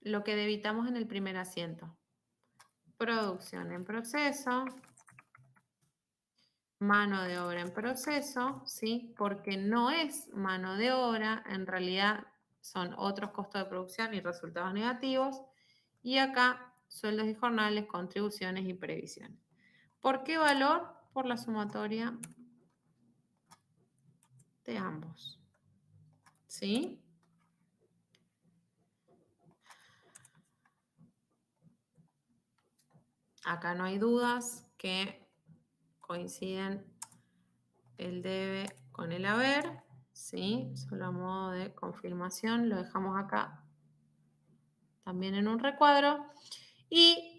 Lo que debitamos en el primer asiento. Producción en proceso, mano de obra en proceso, ¿sí? Porque no es mano de obra, en realidad son otros costos de producción y resultados negativos. Y acá, sueldos y jornales, contribuciones y previsiones. ¿Por qué valor? Por la sumatoria de ambos, ¿sí? Acá no hay dudas que coinciden el debe con el haber, ¿sí? Solo a modo de confirmación lo dejamos acá también en un recuadro. Y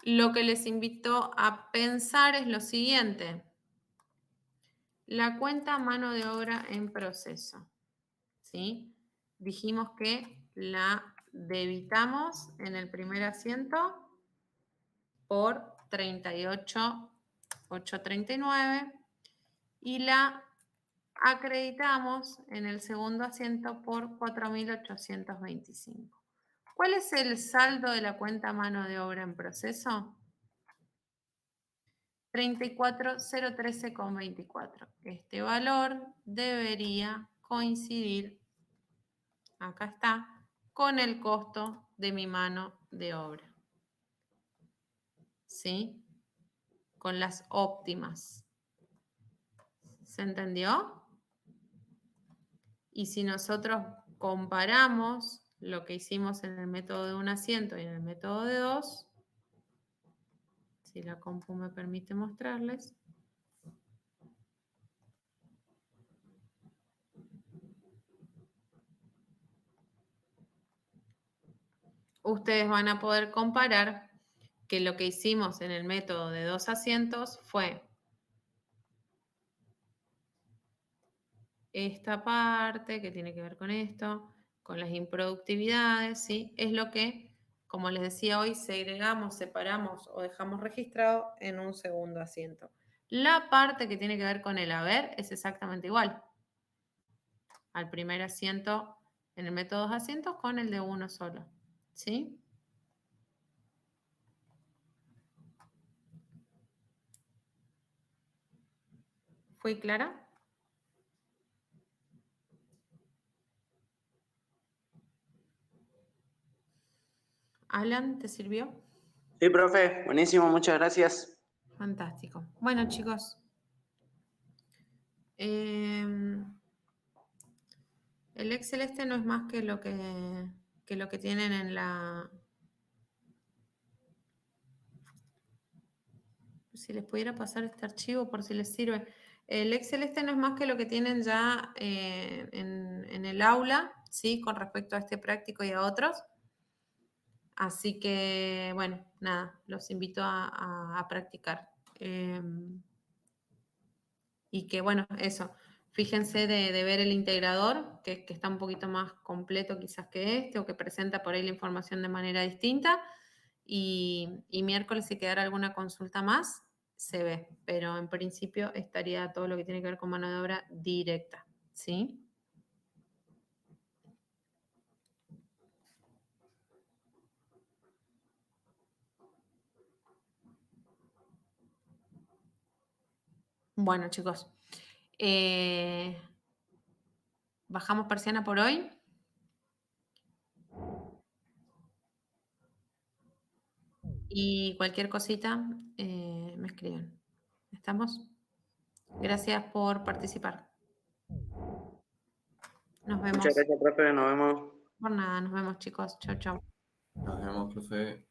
lo que les invito a pensar es lo siguiente. La cuenta mano de obra en proceso, ¿sí? Dijimos que la debitamos en el primer asiento por 38.839 y la acreditamos en el segundo asiento por 4.825. ¿Cuál es el saldo de la cuenta mano de obra en proceso? 34.013,24. Este valor debería coincidir, acá está, con el costo de mi mano de obra. ¿Sí? Con las óptimas. ¿Se entendió? Y si nosotros comparamos lo que hicimos en el método de un asiento y en el método de dos, si la compu me permite mostrarles, ustedes van a poder comparar que lo que hicimos en el método de dos asientos fue esta parte que tiene que ver con esto, con las improductividades, ¿sí? Es lo que, como les decía hoy, segregamos, separamos o dejamos registrado en un segundo asiento. La parte que tiene que ver con el haber es exactamente igual al primer asiento en el método dos asientos con el de uno solo, ¿Sí? ¿Fui clara? Alan, ¿te sirvió? Sí, profe, buenísimo, muchas gracias. Fantástico. Bueno, chicos. El Excel este no es más que lo que tienen en la... Si les pudiera pasar este archivo por si les sirve. El Excel este no es más que lo que tienen ya en el aula, ¿sí? Con respecto a este práctico y a otros. Así que, bueno, nada, los invito a practicar. Y que, bueno, eso, fíjense de ver el integrador, que está un poquito más completo quizás que este, o que presenta por ahí la información de manera distinta. Y miércoles, si quedara alguna consulta más, se ve. Pero en principio estaría todo lo que tiene que ver con mano de obra directa, ¿sí? Bueno, chicos. Bajamos persiana por hoy. Y cualquier cosita, me escriben. ¿Estamos? Gracias por participar. Nos vemos. Muchas gracias, profe, nos vemos. Por nada, nos vemos, chicos. Chau, chau. Nos vemos, profe.